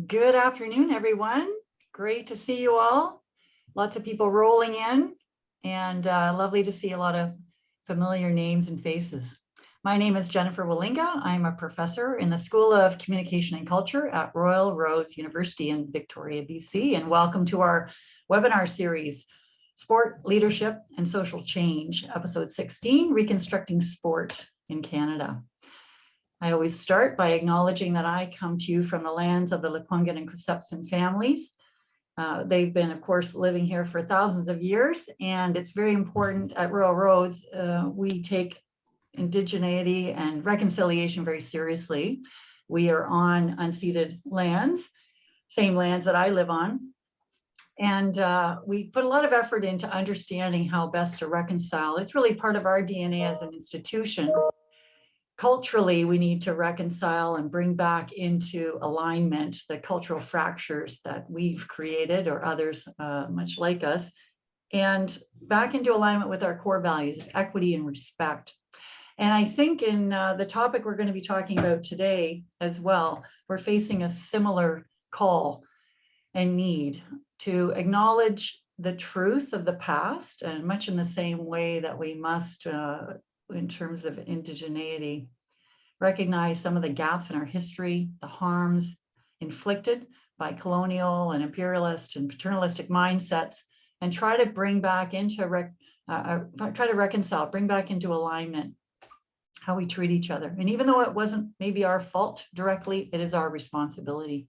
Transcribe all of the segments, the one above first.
Good afternoon, everyone. Great to see you all. Lots of people rolling in, and lovely to see a lot of familiar names and faces. My name is Jennifer Walinga. I'm a professor in the School of Communication and Culture at Royal Roads University in Victoria, BC, and welcome to our webinar series, Sport, Leadership, and Social Change, episode 16, Reconstructing Sport in Canada. I always start by acknowledging that I come to you from the lands of the Lekwungen and Kusepsin families. They've been, of course, living here for thousands of years, and it's very important at Royal Roads. We take indigeneity and reconciliation very seriously. We are on unceded lands, same lands that I live on. And we put a lot of effort into understanding how best to reconcile. It's really part of our DNA as an institution. Culturally, we need to reconcile and bring back into alignment the cultural fractures that we've created or others much like us, and back into alignment with our core values of equity and respect. And I think in the topic we're going to be talking about today as well, we're facing a similar call and need to acknowledge the truth of the past, and much in the same way that we must in terms of indigeneity, recognize some of the gaps in our history, the harms inflicted by colonial and imperialist and paternalistic mindsets, and try to bring back into, reconcile, bring back into alignment how we treat each other. And even though it wasn't maybe our fault directly, it is our responsibility.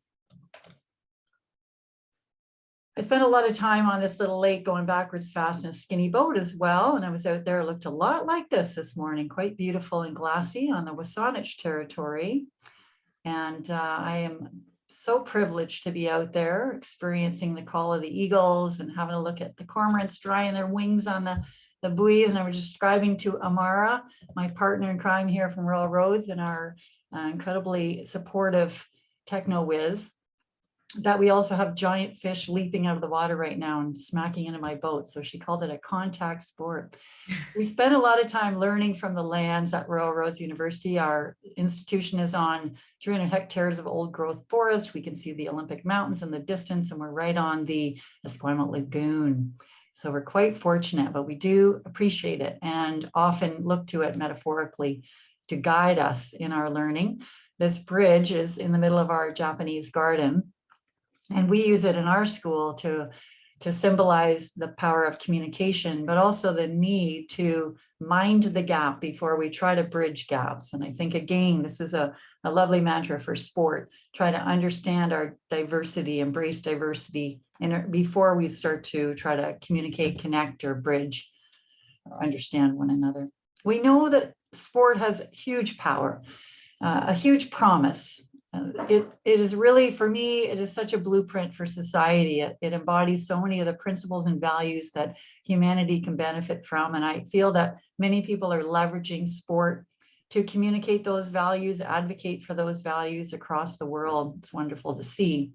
I spent a lot of time on this little lake going backwards fast in a skinny boat as well. And I was out there, it looked a lot like this morning, quite beautiful and glassy on the Wasanich territory. And I am so privileged to be out there experiencing the call of the eagles and having a look at the cormorants drying their wings on the buoys. And I was describing to Amara, my partner in crime here from Royal Roads, and our incredibly supportive techno whiz, that we also have giant fish leaping out of the water right now and smacking into my boat. So she called it a contact sport. We spent a lot of time learning from the lands at Royal Roads University. Our institution is on 300 hectares of old growth forest. We can see the Olympic Mountains in the distance, and we're right on the Esquimalt Lagoon. So we're quite fortunate, but we do appreciate it and often look to it metaphorically to guide us in our learning. This bridge is in the middle of our Japanese garden, and we use it in our school to symbolize the power of communication, but also the need to mind the gap before we try to bridge gaps. And I think, again, this is a lovely mantra for sport. Try to understand our diversity, embrace diversity, and before we start to try to communicate, connect, or bridge, or understand one another. We know that sport has huge power, a huge promise. It is really, for me, it is such a blueprint for society. It embodies so many of the principles and values that humanity can benefit from. And I feel that many people are leveraging sport to communicate those values, advocate for those values across the world. It's wonderful to see.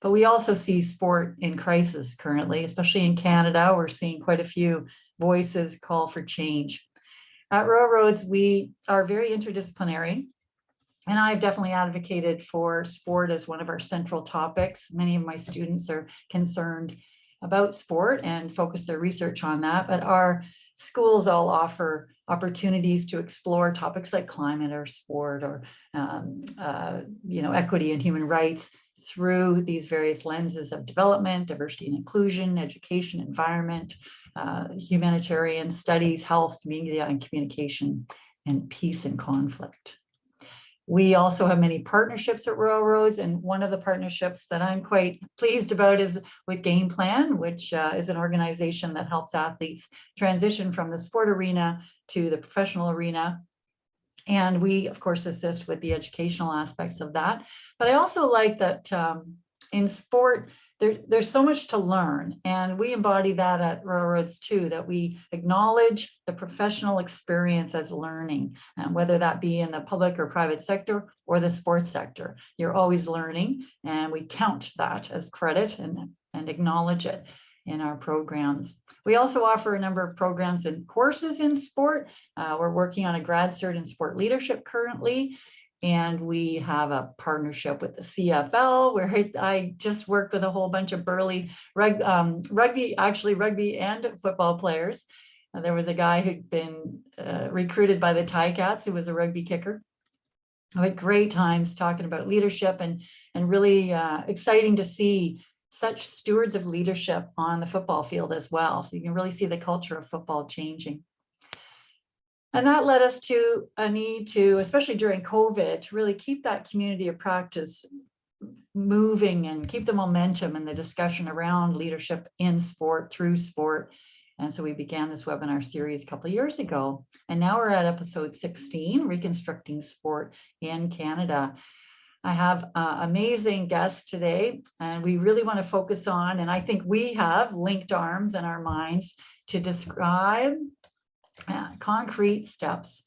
But we also see sport in crisis currently, especially in Canada. We're seeing quite a few voices call for change. At Royal Roads, we are very interdisciplinary. And I've definitely advocated for sport as one of our central topics. Many of my students are concerned about sport and focus their research on that, but our schools all offer opportunities to explore topics like climate or sport or equity and human rights through these various lenses of development, diversity and inclusion, education, environment, humanitarian studies, health, media and communication, and peace and conflict. We also have many partnerships at Royal Roads, and one of the partnerships that I'm quite pleased about is with Game Plan, which is an organization that helps athletes transition from the sport arena to the professional arena. And we, of course, assist with the educational aspects of that. But I also like that in sport, there's so much to learn, and we embody that at Royal Roads too, that we acknowledge the professional experience as learning, and whether that be in the public or private sector or the sports sector. You're always learning, and we count that as credit and acknowledge it in our programs. We also offer a number of programs and courses in sport. We're working on a grad cert in sport leadership currently. And we have a partnership with the CFL where I just worked with a whole bunch of burly rugby and football players. There was a guy who'd been recruited by the Ticats who was a rugby kicker. I had great times talking about leadership and really exciting to see such stewards of leadership on the football field as well. So you can really see the culture of football changing. And that led us to a need to, especially during COVID, to really keep that community of practice moving and keep the momentum and the discussion around leadership in sport, through sport. And so we began this webinar series a couple of years ago. And now we're at episode 16, Reconstructing Sport in Canada. I have amazing guests today, and we really want to focus on, and I think we have linked arms in our minds to describe concrete steps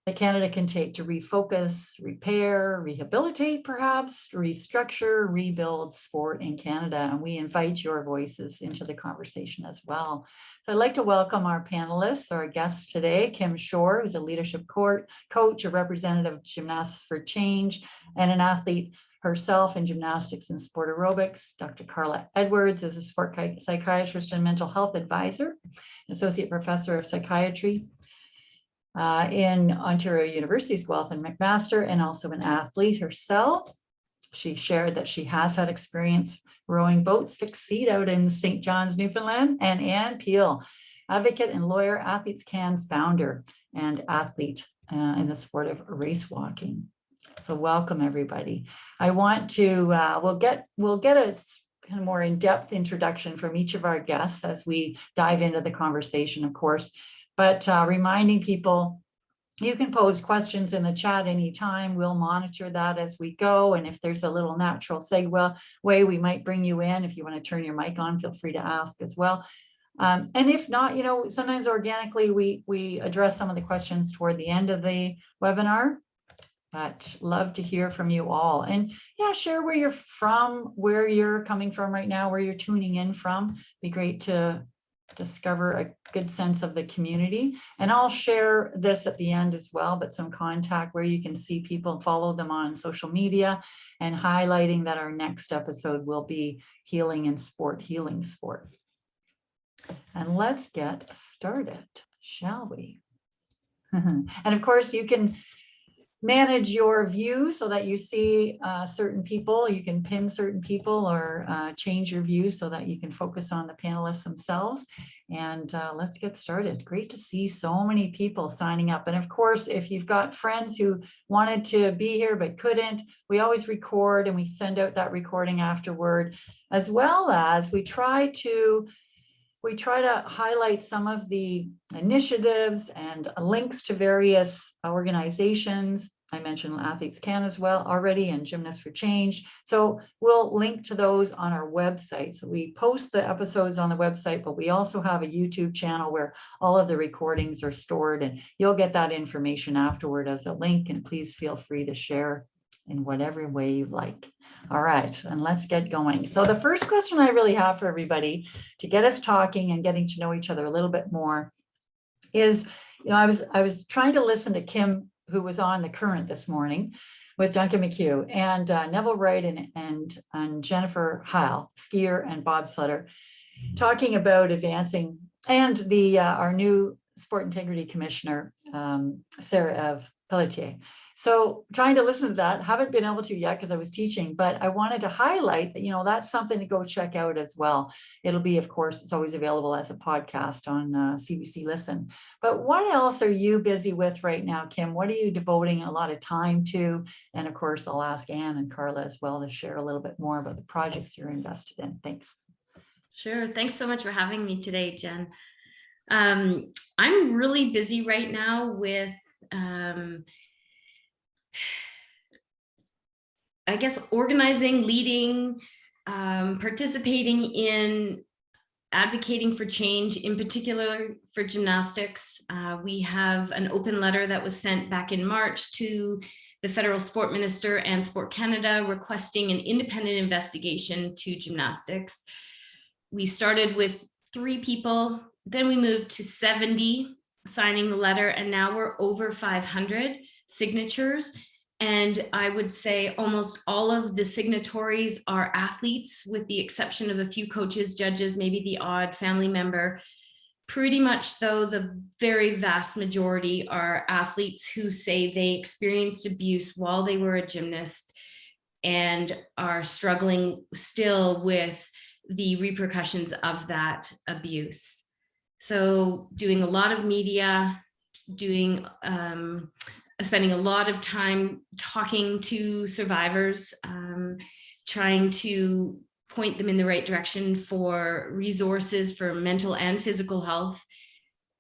that Canada can take to refocus, repair, rehabilitate, perhaps, restructure, rebuild sport in Canada. And we invite your voices into the conversation as well. So I'd like to welcome our panelists, our guests today, Kim Shore, who's a leadership coach, a representative of Gymnasts for Change, and an athlete herself in gymnastics and sport aerobics. Dr. Carla Edwards is a sport psychiatrist and mental health advisor, associate professor of psychiatry in Ontario University's Guelph and McMaster, and also an athlete herself. She shared that she has had experience rowing boats fixed seat out in St. John's, Newfoundland. And Ann Peel, advocate and lawyer, Athletes Can founder and athlete in the sport of race walking. So welcome, everybody. I want to, we'll get a kind of more in-depth introduction from each of our guests as we dive into the conversation, of course. But reminding people, you can pose questions in the chat anytime. We'll monitor that as we go. And if there's a little natural segue, we might bring you in. If you want to turn your mic on, feel free to ask as well. And if not, sometimes organically we address some of the questions toward the end of the webinar. But love to hear from you all. And yeah, share where you're from, where you're coming from right now, where you're tuning in from. Be great to discover a good sense of the community. And I'll share this at the end as well, but some contact where you can see people, follow them on social media, and highlighting that our next episode will be Healing in Sport, Healing Sport. And let's get started, shall we? And of course, you can manage your view so that you see certain people. You can pin certain people or change your view so that you can focus on the panelists themselves. And let's get started. Great to see so many people signing up. And of course, if you've got friends who wanted to be here but couldn't, we always record and we send out that recording afterward, as well as we try to highlight some of the initiatives and links to various organizations. I mentioned Athletes Can as well already, and Gymnasts for Change. So we'll link to those on our website. So we post the episodes on the website, but we also have a YouTube channel where all of the recordings are stored, and you'll get that information afterward as a link. And please feel free to share in whatever way you like. All right, and let's get going. So the first question I really have for everybody to get us talking and getting to know each other a little bit more is, I was trying to listen to Kim, who was on The Current this morning with Duncan McHugh, and Neville Wright and Jennifer Heil, skier and bobsledder, talking about advancing, and our new Sport Integrity Commissioner, Sarah Pelletier. So trying to listen to that, haven't been able to yet because I was teaching, but I wanted to highlight that, that's something to go check out as well. It'll be, of course, it's always available as a podcast on CBC Listen. But what else are you busy with right now, Kim? What are you devoting a lot of time to? And of course, I'll ask Anne and Carla as well to share a little bit more about the projects you're invested in. Thanks. Sure. Thanks so much for having me today, Jen. I'm really busy right now with I guess organizing, leading, participating in advocating for change, in particular for gymnastics. We have an open letter that was sent back in March to the Federal Sport Minister and Sport Canada requesting an independent investigation to gymnastics. We started with 3 people, then we moved to 70 signing the letter, and now we're over 500 signatures. And I would say almost all of the signatories are athletes, with the exception of a few coaches, judges, maybe the odd family member. Pretty much, though, the very vast majority are athletes who say they experienced abuse while they were a gymnast and are struggling still with the repercussions of that abuse. So doing a lot of media, spending a lot of time talking to survivors, trying to point them in the right direction for resources for mental and physical health.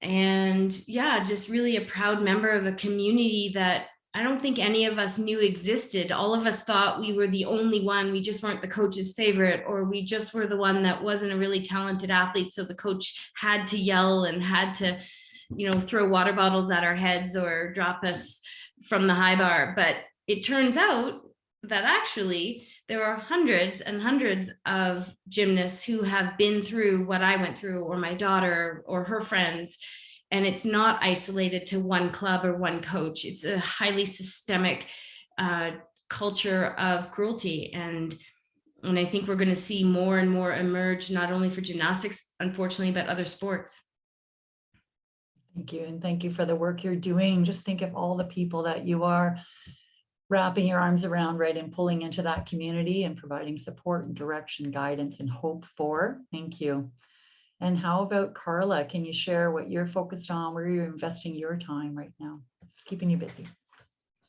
And yeah, just really a proud member of a community that I don't think any of us knew existed. All of us thought we were the only one. We just weren't the coach's favorite, or we just were the one that wasn't a really talented athlete. So the coach had to yell and had to, throw water bottles at our heads or drop us from the high bar. But it turns out that actually there are hundreds and hundreds of gymnasts who have been through what I went through, or my daughter or her friends. And it's not isolated to one club or one coach. It's a highly systemic culture of cruelty. And I think we're going to see more and more emerge, not only for gymnastics, unfortunately, but other sports. Thank you. And thank you for the work you're doing. Just think of all the people that you are wrapping your arms around, right, and pulling into that community and providing support and direction, guidance, and hope for. Thank you. And how about Carla? Can you share what you're focused on, where you're investing your time right now? It's keeping you busy.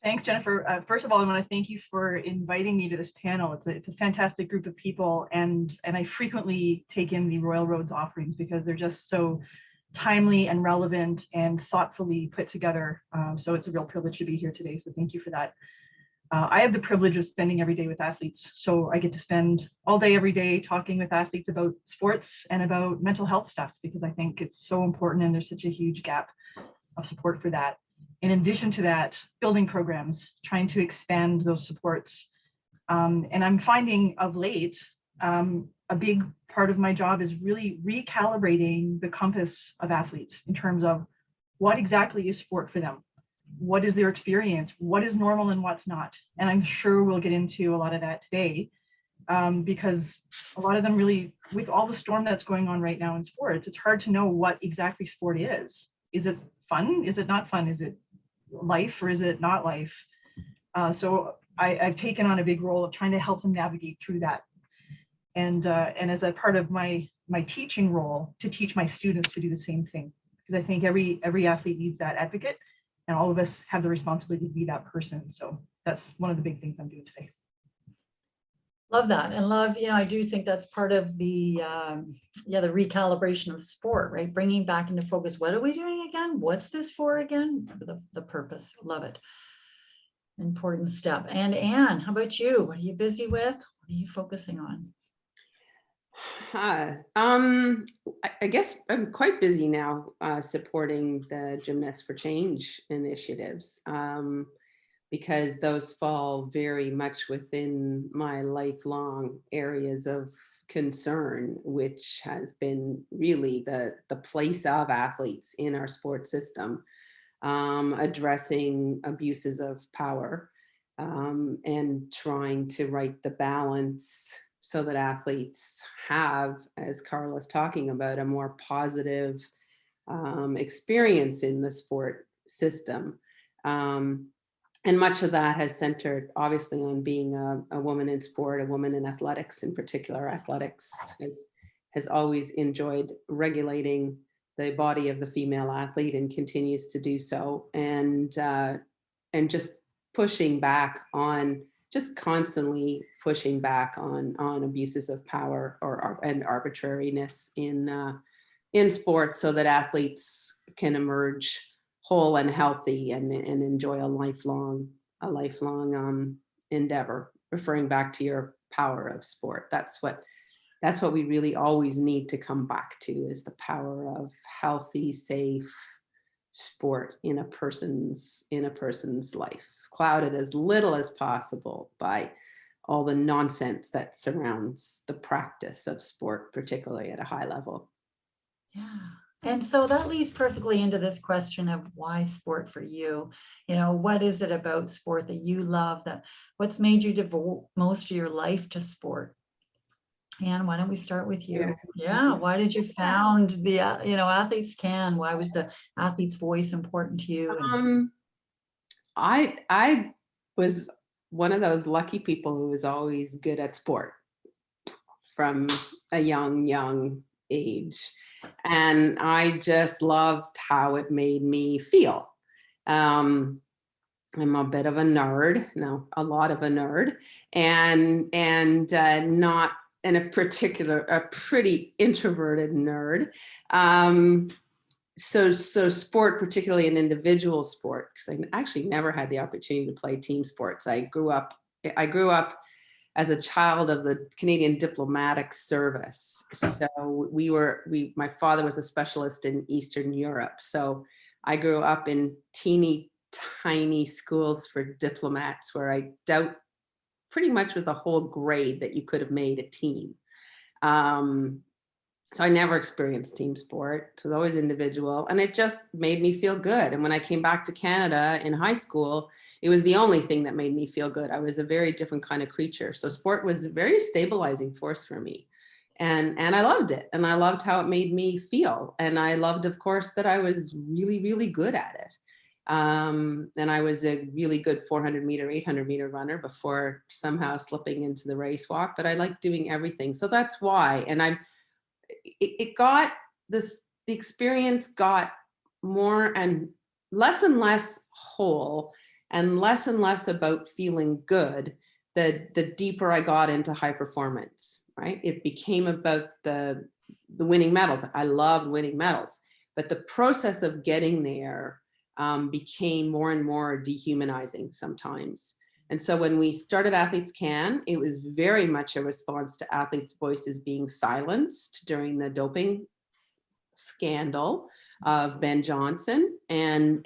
Thanks, Jennifer. First of all, I want to thank you for inviting me to this panel. It's a fantastic group of people, and I frequently take in the Royal Roads offerings because they're just so timely and relevant and thoughtfully put together. So it's a real privilege to be here today. So thank you for that. I have the privilege of spending every day with athletes. So I get to spend all day, every day talking with athletes about sports and about mental health stuff, because I think it's so important and there's such a huge gap of support for that. In addition to that, building programs, trying to expand those supports. And I'm finding of late, a big part of my job is really recalibrating the compass of athletes in terms of what exactly is sport for them. What is their experience? What is normal and what's not? And I'm sure we'll get into a lot of that today, because a lot of them really, with all the storm that's going on right now in sports, it's hard to know what exactly sport is. Is it fun? Is it not fun? Is it life or is it not life? So I've taken on a big role of trying to help them navigate through that. And as a part of my teaching role, to teach my students to do the same thing, because I think every athlete needs that advocate, and all of us have the responsibility to be that person. So that's one of the big things I'm doing today. Love that. And love, I do think that's part of the recalibration of sport, right? Bringing back into focus, what are we doing again? What's this for again? The purpose. Love it. Important step. And Anne, how about you? What are you busy with? What are you focusing on? I guess I'm quite busy now supporting the Gymnasts for Change initiatives, because those fall very much within my lifelong areas of concern, which has been really the place of athletes in our sports system, addressing abuses of power, and trying to right the balance so that athletes have, as Carla's talking about, a more positive experience in the sport system. And much of that has centered, obviously, on being a woman in sport, a woman in athletics in particular. Athletics has always enjoyed regulating the body of the female athlete and continues to do so. And just pushing back on, just constantly pushing back on abuses of power and arbitrariness in sports, so that athletes can emerge whole and healthy and enjoy a lifelong endeavor. Referring back to your power of sport, that's what we really always need to come back to, is the power of healthy, safe sport in a person's life, clouded as little as possible by all the nonsense that surrounds the practice of sport, particularly at a high level. Yeah, And so that leads perfectly into this question of why sport for you? You know, what is it about sport that you love, that what's made you devote most of your life to sport? And why don't we start with you? Yeah, why did you found the, Athletes Can? Why was the Athlete's Voice important to you? I was one of those lucky people who was always good at sport from a young age. And I just loved how it made me feel. I'm a bit of a nerd, no, a lot of a nerd, and not in a pretty introverted nerd. So sport, particularly an individual sport, because I actually never had the opportunity to play team sports. I grew up as a child of the Canadian Diplomatic Service. So my father was a specialist in Eastern Europe. So I grew up in teeny tiny schools for diplomats where I doubt pretty much with a whole grade that you could have made a team. So I never experienced team sport. It was always individual, and it just made me feel good. And when I came back to Canada in high school, it was the only thing that made me feel good. I was a very different kind of creature. So sport was a very stabilizing force for me. And I loved it. And I loved how it made me feel. And I loved, of course, that I was really, really good at it. And I was a really good 400 meter, 800 meter runner before somehow slipping into the race walk. But I liked doing everything. So that's why. And the experience got more and less whole and less about feeling good the deeper I got into high performance, right? It became about the winning medals. I loved winning medals, but the process of getting there became more and more dehumanizing sometimes. And so when we started Athletes Can, it was very much a response to athletes' voices being silenced during the doping scandal of Ben Johnson, and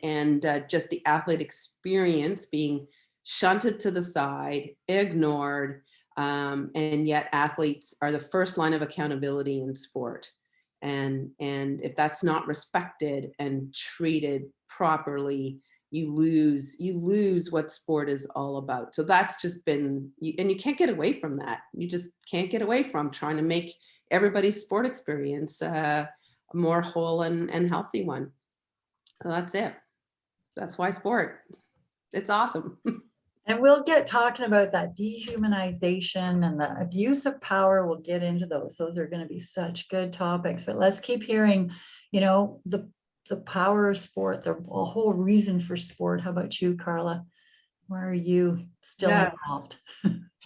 just the athlete experience being shunted to the side, ignored, and yet athletes are the first line of accountability in sport. And if that's not respected and treated properly, you lose what sport is all about. So that's just been, and you can't get away from that. You just can't get away from trying to make everybody's sport experience a more whole and healthy one. So that's it. That's why sport. It's awesome. And we'll get talking about that dehumanization and the abuse of power. We'll get into those. Those are going to be such good topics. But let's keep hearing, the power of sport, the whole reason for sport. How about you, Carla? Where are you still involved?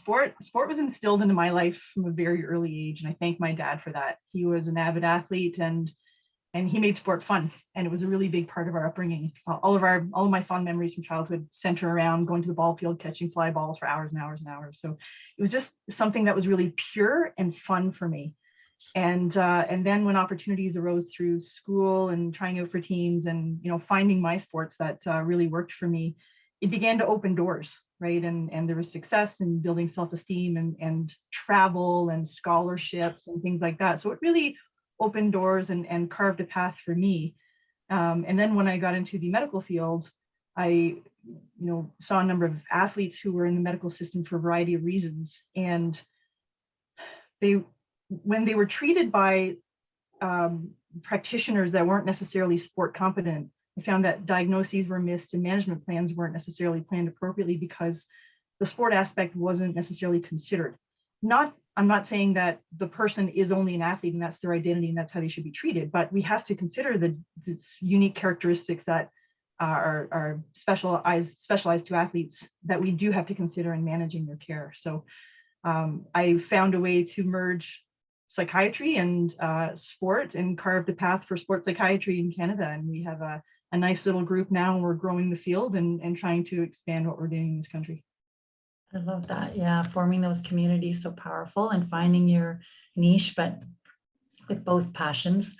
Sport was instilled into my life from a very early age, and I thank my dad for that. He was an avid athlete, and he made sport fun, and it was a really big part of our upbringing. All of my fond memories from childhood center around going to the ball field, catching fly balls for hours and hours and hours. So it was just something that was really pure and fun for me. And then when opportunities arose through school and trying out for teams and finding my sports that really worked for me, it began to open doors, right? And there was success in building self-esteem and travel and scholarships and things like that. So it really opened doors and carved a path for me. And then when I got into the medical field, I saw a number of athletes who were in the medical system for a variety of reasons, and when they were treated by practitioners that weren't necessarily sport competent, I found that diagnoses were missed and management plans weren't necessarily planned appropriately because the sport aspect wasn't necessarily considered. I'm not saying that the person is only an athlete and that's their identity and that's how they should be treated, but we have to consider the unique characteristics that are specialized to athletes that we do have to consider in managing their care. So I found a way to merge psychiatry and sport and carved a path for sports psychiatry in Canada. And we have a nice little group now, and we're growing the field and trying to expand what we're doing in this country. I love that. Yeah, forming those communities, so powerful, and finding your niche, but with both passions.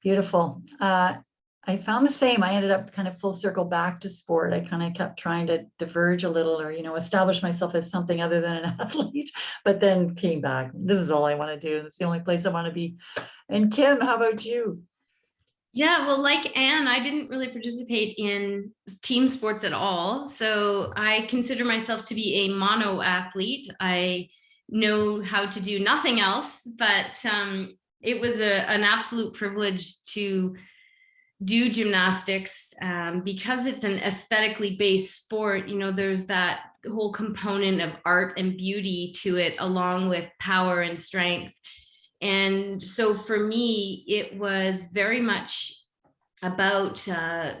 Beautiful. I found the same. I ended up kind of full circle back to sport. I kind of kept trying to diverge a little, or establish myself as something other than an athlete, but then came back. This is all I want to do. It's the only place I want to be. And Kim, how about you? Yeah, well, like Anne, I didn't really participate in team sports at all. So I consider myself to be a mono athlete. I know how to do nothing else, but it was an absolute privilege to do gymnastics because it's an aesthetically based sport. You know, there's that whole component of art and beauty to it, along with power and strength. And so for me, it was very much about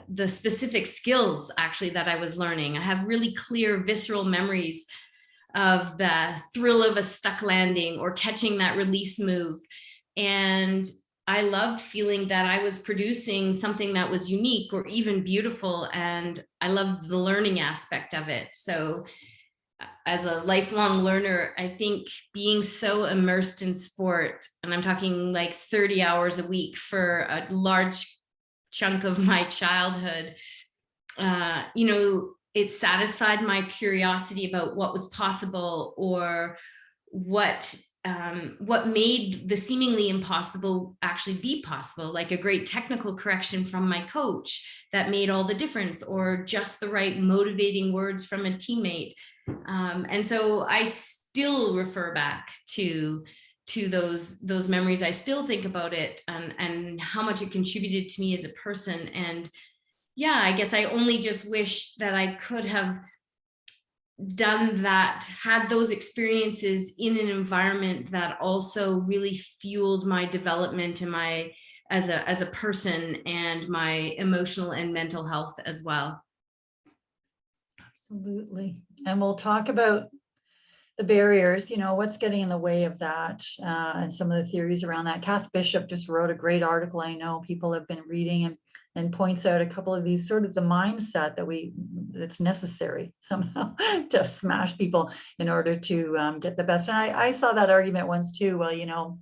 the specific skills actually that I was learning. I have really clear visceral memories of the thrill of a stuck landing or catching that release move. And I loved feeling that I was producing something that was unique or even beautiful. And I loved the learning aspect of it. So as a lifelong learner, I think being so immersed in sport, and I'm talking like 30 hours a week for a large chunk of my childhood, you know, it satisfied my curiosity about what was possible, or what made the seemingly impossible actually be possible, like a great technical correction from my coach that made all the difference, or just the right motivating words from a teammate. And so I still refer back to those memories. I still think about it and how much it contributed to me as a person. And yeah, I guess I only just wish that I could have done that, had those experiences in an environment that also really fueled my development and my as a person, and my emotional and mental health as well. Absolutely. And we'll talk about the barriers, you know, what's getting in the way of that, and some of the theories around that. Kath Bishop just wrote a great article. I know people have been reading, and points out a couple of these, sort of the mindset that's necessary somehow to smash people in order to get the best. And I saw that argument once too. Well, you know,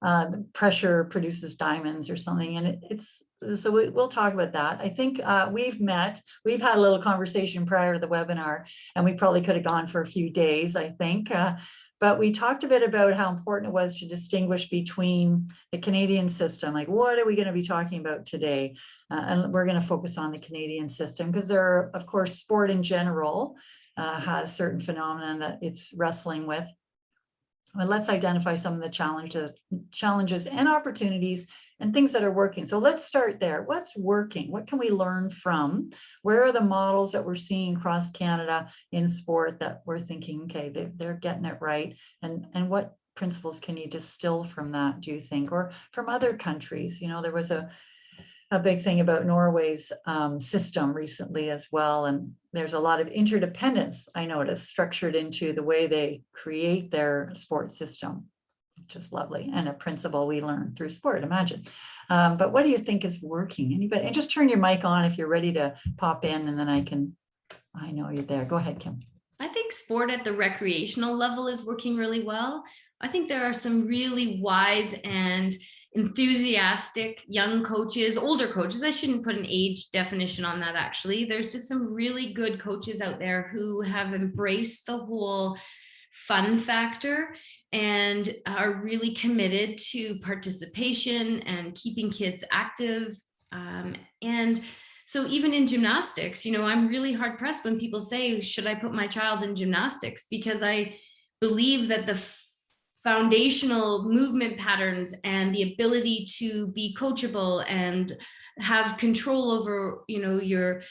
the pressure produces diamonds or something, and so we'll talk about that. I think we've had a little conversation prior to the webinar, and we probably could have gone for a few days, I think. But we talked a bit about how important it was to distinguish between the Canadian system, like what are we going to be talking about today? And we're going to focus on the Canadian system because there are, of course, sport in general has certain phenomena that it's wrestling with. And let's identify some of the challenges and opportunities and things that are working. So let's start there. What's working? What can we learn from? Where are the models that we're seeing across Canada in sport that we're thinking, okay, they're getting it right? And what principles can you distill from that, do you think? Or from other countries? You know, there was a big thing about Norway's system recently as well. And there's a lot of interdependence, I noticed, structured into the way they create their sports system, which is lovely. And a principle we learn through sport, imagine. But what do you think is working? Anybody? And just turn your mic on if you're ready to pop in, and then I know you're there. Go ahead, Kim. I think sport at the recreational level is working really well. I think there are some really wise and enthusiastic young coaches, older coaches. I shouldn't put an age definition on that, actually. There's just some really good coaches out there who have embraced the whole fun factor and are really committed to participation and keeping kids active. And so even in gymnastics, you know, I'm really hard pressed when people say, should I put my child in gymnastics? Because I believe that the foundational movement patterns and the ability to be coachable and have control over, you know, your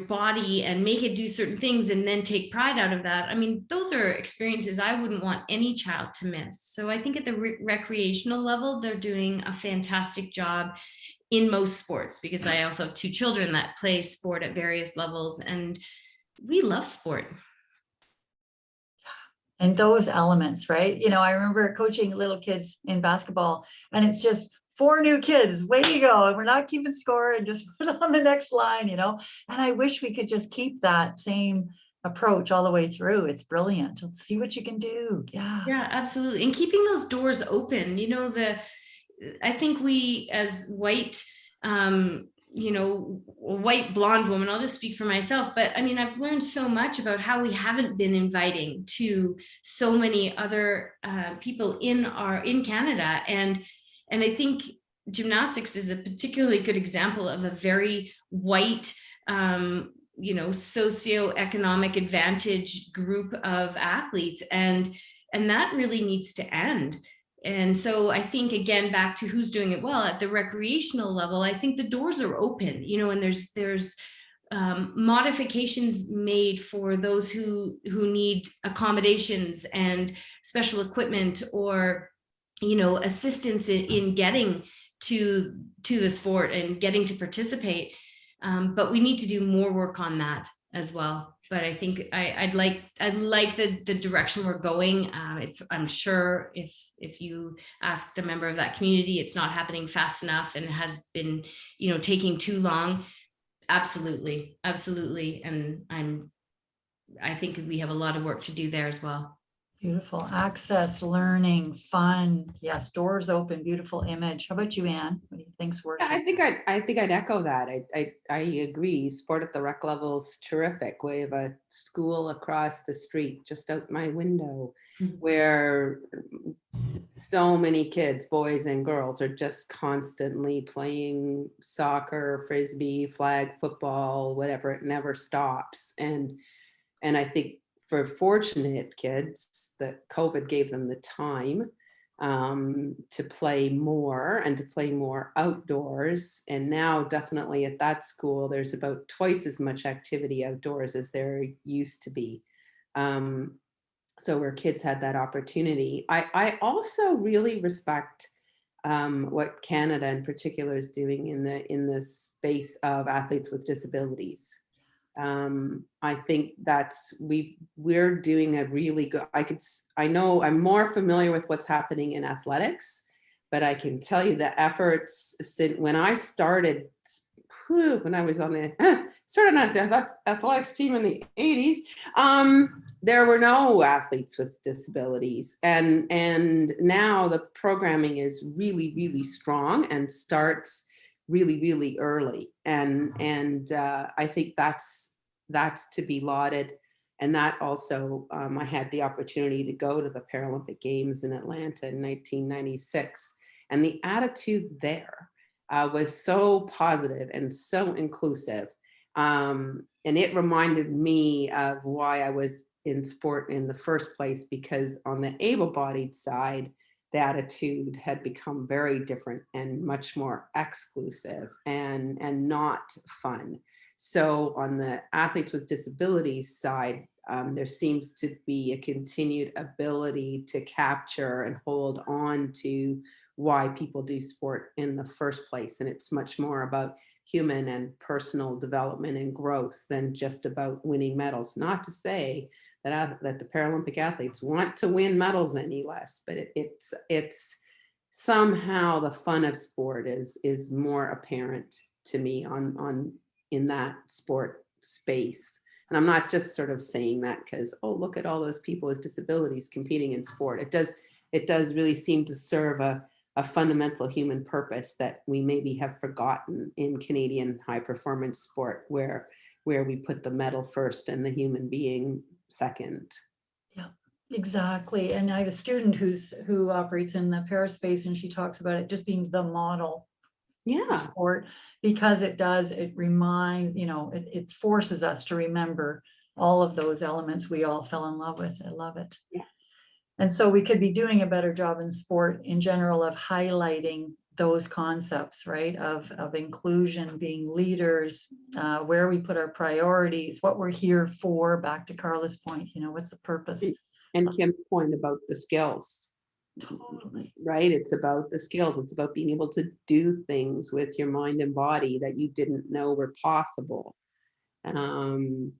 body and make it do certain things and then take pride out of that. I mean, those are experiences I wouldn't want any child to miss. So I think at the recreational level, they're doing a fantastic job in most sports, because I also have 2 children that play sport at various levels, and we love sport. And those elements, right? You know, I remember coaching little kids in basketball, and it's just 4 new kids, way to go. And we're not keeping score and just put on the next line, you know. And I wish we could just keep that same approach all the way through. It's brilliant. Let's see what you can do. Yeah, absolutely. And keeping those doors open, you know, I think we as white, you know, white blonde woman, I'll just speak for myself, but I mean, I've learned so much about how we haven't been inviting to so many other people in Canada. And I think gymnastics is a particularly good example of a very white, socioeconomic advantage group of athletes, and that really needs to end. And so I think, again, back to who's doing it well at the recreational level, I think the doors are open, and there's modifications made for those who need accommodations and special equipment, or assistance in getting to the sport and getting to participate. But we need to do more work on that as well. But I think I'd like the direction we're going. I'm sure if you asked a member of that community, it's not happening fast enough and has been, taking too long. Absolutely. And I think we have a lot of work to do there as well. Beautiful. Access, learning, fun. Yes, doors open. Beautiful image. How about you, Anne? What do you think's working? I think I'd echo that. I agree. Sport at the rec level is terrific. We have a school across the street, just out my window, where so many kids, boys and girls, are just constantly playing soccer, frisbee, flag football, whatever. It never stops. And I think for fortunate kids that COVID gave them the time to play more and to play more outdoors. And now definitely at that school, there's about twice as much activity outdoors as there used to be. So where kids had that opportunity. I also really respect what Canada in particular is doing in the space of athletes with disabilities. I think we're doing a really good, I know I'm more familiar with what's happening in athletics, but I can tell you the efforts since when I started, when I was on the athletics team in the 80s, there were no athletes with disabilities. And now the programming is really, really strong and starts really, really early. And I think that's to be lauded. And that also, I had the opportunity to go to the Paralympic Games in Atlanta in 1996. And the attitude there was so positive and so inclusive. And it reminded me of why I was in sport in the first place, because on the able-bodied side, the attitude had become very different and much more exclusive and not fun. So on the athletes with disabilities side, there seems to be a continued ability to capture and hold on to why people do sport in the first place. And it's much more about human and personal development and growth than just about winning medals. Not to say that the Paralympic athletes want to win medals any less, but it's somehow the fun of sport is more apparent to me in that sport space. And I'm not just sort of saying that because, oh, look at all those people with disabilities competing in sport. It does really seem to serve a fundamental human purpose that we maybe have forgotten in Canadian high performance sport, where we put the medal first and the human being second. Yeah, exactly. And I have a student who operates in the paraspace, and she talks about it just being the model for sport, because it reminds, it forces us to remember all of those elements we all fell in love with. I love it. Yeah. And so we could be doing a better job in sport in general of highlighting those concepts, right? Of inclusion, being leaders, where we put our priorities, what we're here for, back to Carla's point, what's the purpose? And Kim's point about the skills. Totally. Right? It's about the skills. It's about being able to do things with your mind and body that you didn't know were possible. And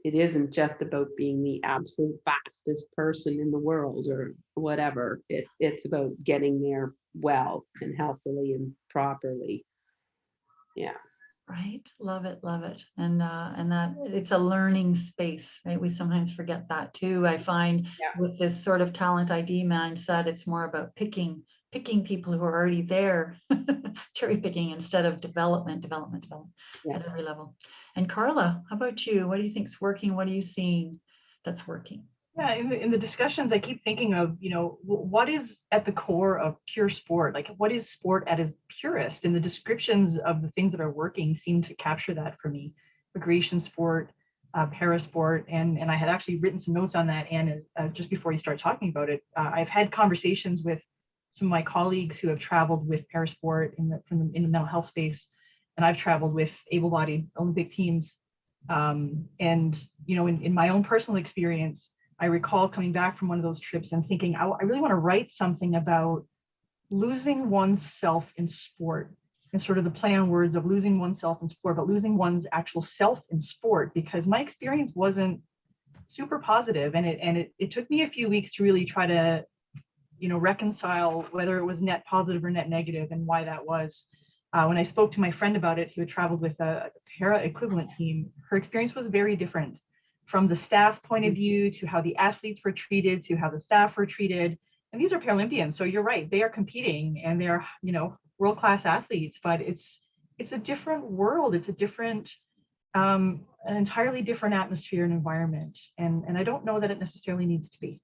it isn't just about being the absolute fastest person in the world or whatever. It's about getting there well and healthily and properly. Yeah. Right. Love it. Love it. And that it's a learning space, right? We sometimes forget that too. I find with this sort of talent ID mindset, it's more about picking people who are already there, cherry picking instead of development at every level. And Carla, how about you? What do you think's working? What are you seeing that's working? Yeah, in the discussions, I keep thinking of, what is at the core of pure sport? Like, what is sport at its purest? And the descriptions of the things that are working seem to capture that for me. Recreation sport, parasport, and I had actually written some notes on that. And just before you start talking about it, I've had conversations with some of my colleagues who have traveled with parasport in the mental health space, and I've traveled with able-bodied Olympic teams. And in my own personal experience, I recall coming back from one of those trips and thinking, I really want to write something about losing oneself in sport, and sort of the play on words of losing oneself in sport, but losing one's actual self in sport, because my experience wasn't super positive, and it took me a few weeks to really try to reconcile whether it was net positive or net negative and why that was. When I spoke to my friend about it, who had traveled with a para equivalent team, her experience was very different, from the staff point of view to how the athletes were treated to how the staff were treated. And these are Paralympians, so you're right, they are competing and they're world-class athletes, but it's a different world. It's a different, an entirely different atmosphere and environment. And I don't know that it necessarily needs to be.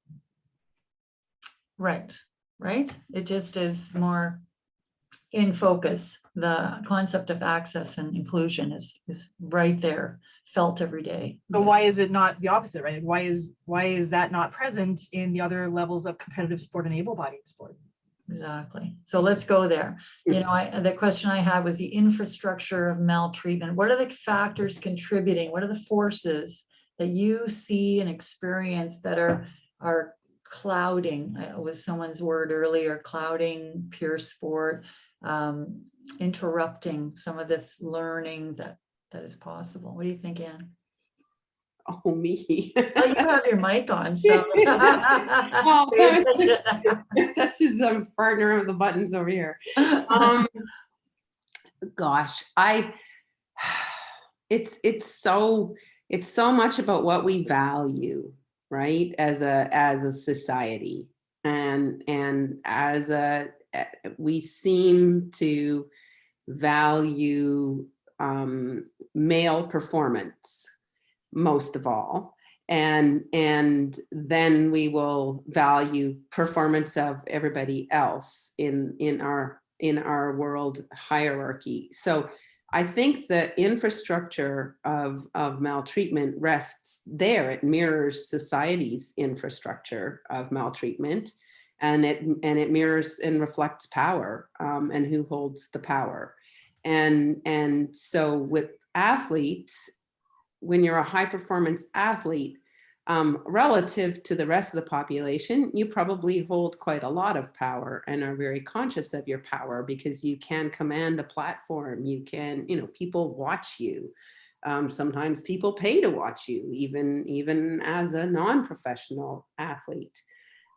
Right. It just is more in focus. The concept of access and inclusion is right there, felt every day. So why is it not the opposite, right? Why is that not present in the other levels of competitive sport and able-bodied sport? Exactly. So let's go there. The question I had was the infrastructure of maltreatment. What are the factors contributing? What are the forces that you see and experience that are clouding? It was someone's word earlier, clouding pure sport, interrupting some of this learning that is possible. What do you think, Anne? Oh, me. Well, you have your mic on, so This is partner of the buttons over here. Gosh, it's so much about what we value, right, as a society, and we seem to value male performance most of all, and then we will value performance of everybody else in our world hierarchy. So I think the infrastructure of maltreatment rests there. It mirrors society's infrastructure of maltreatment, and it mirrors and reflects power, and who holds the power. And so with athletes, when you're a high performance athlete, relative to the rest of the population, you probably hold quite a lot of power and are very conscious of your power, because you can command a platform. You can, people watch you. Sometimes people pay to watch you, even as a non-professional athlete.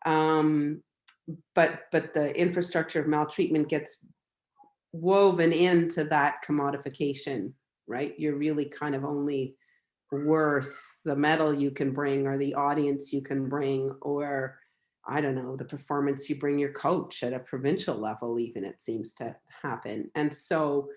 But the infrastructure of maltreatment gets woven into that commodification, right? You're really kind of only worth the medal you can bring, or the audience you can bring, or I don't know, the performance you bring your coach at a provincial level, even, it seems to happen. And so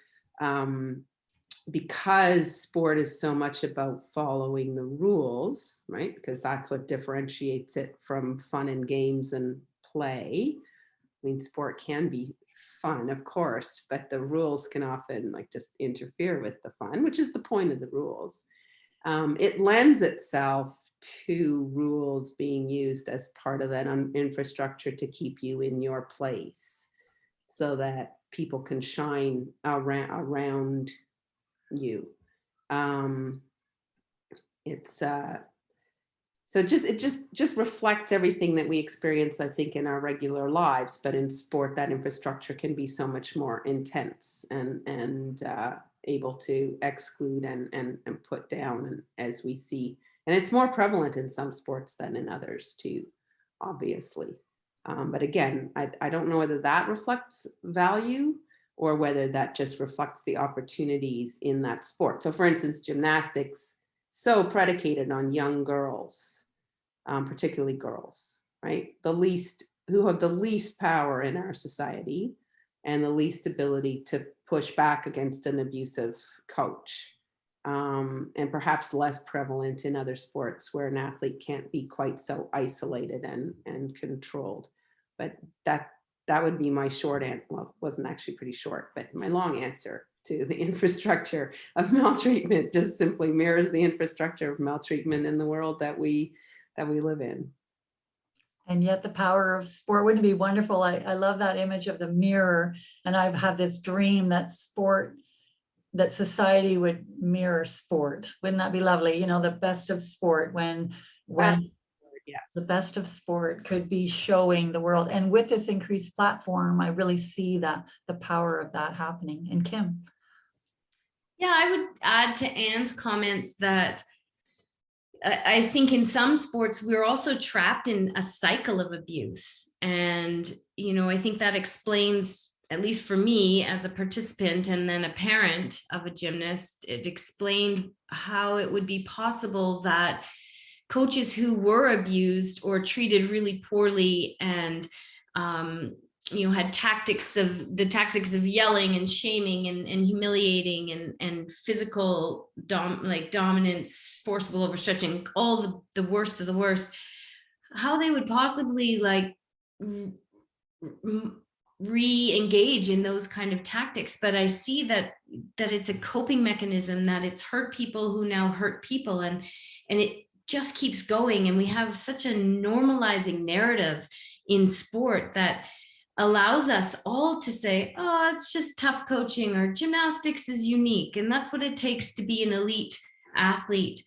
because sport is so much about following the rules, right, because that's what differentiates it from fun and games and play. I mean, sport can be fun, of course, but the rules can often just interfere with the fun, which is the point of the rules. It lends itself to rules being used as part of that infrastructure to keep you in your place, so that people can shine around you. So it just reflects everything that we experience, I think, in our regular lives. But in sport, that infrastructure can be so much more intense and able to exclude and put down, and as we see. And it's more prevalent in some sports than in others too, obviously. But again, I don't know whether that reflects value or whether that just reflects the opportunities in that sport. So for instance, gymnastics, so predicated on young girls, particularly girls, right? Who have the least power in our society and the least ability to push back against an abusive coach. and perhaps less prevalent in other sports where an athlete can't be quite so isolated and controlled. But that would be my short answer. Well, it wasn't actually pretty short, but my long answer to the infrastructure of maltreatment just simply mirrors the infrastructure of maltreatment in the world that we live in. And yet the power of sport, wouldn't it be wonderful? I love that image of the mirror. And I've had this dream that that society would mirror sport. Wouldn't that be lovely? You know, the best of sport when Yes. the best of sport could be showing the world. And with this increased platform, I really see that the power of that happening. And Kim. Yeah, I would add to Anne's comments that I think in some sports, we're also trapped in a cycle of abuse. And, you know, I think that explains, at least for me as a participant and then a parent of a gymnast, it explained how it would be possible that coaches who were abused or treated really poorly and, you know, had tactics of yelling and shaming and humiliating and physical dominance, forcible overstretching, all the worst of the worst, how they would possibly like re-engage in those kind of tactics. But I see that it's a coping mechanism, that it's hurt people who now hurt people, and it just keeps going. And we have such a normalizing narrative in sport that allows us all to say, oh, it's just tough coaching, or gymnastics is unique, and that's what it takes to be an elite athlete,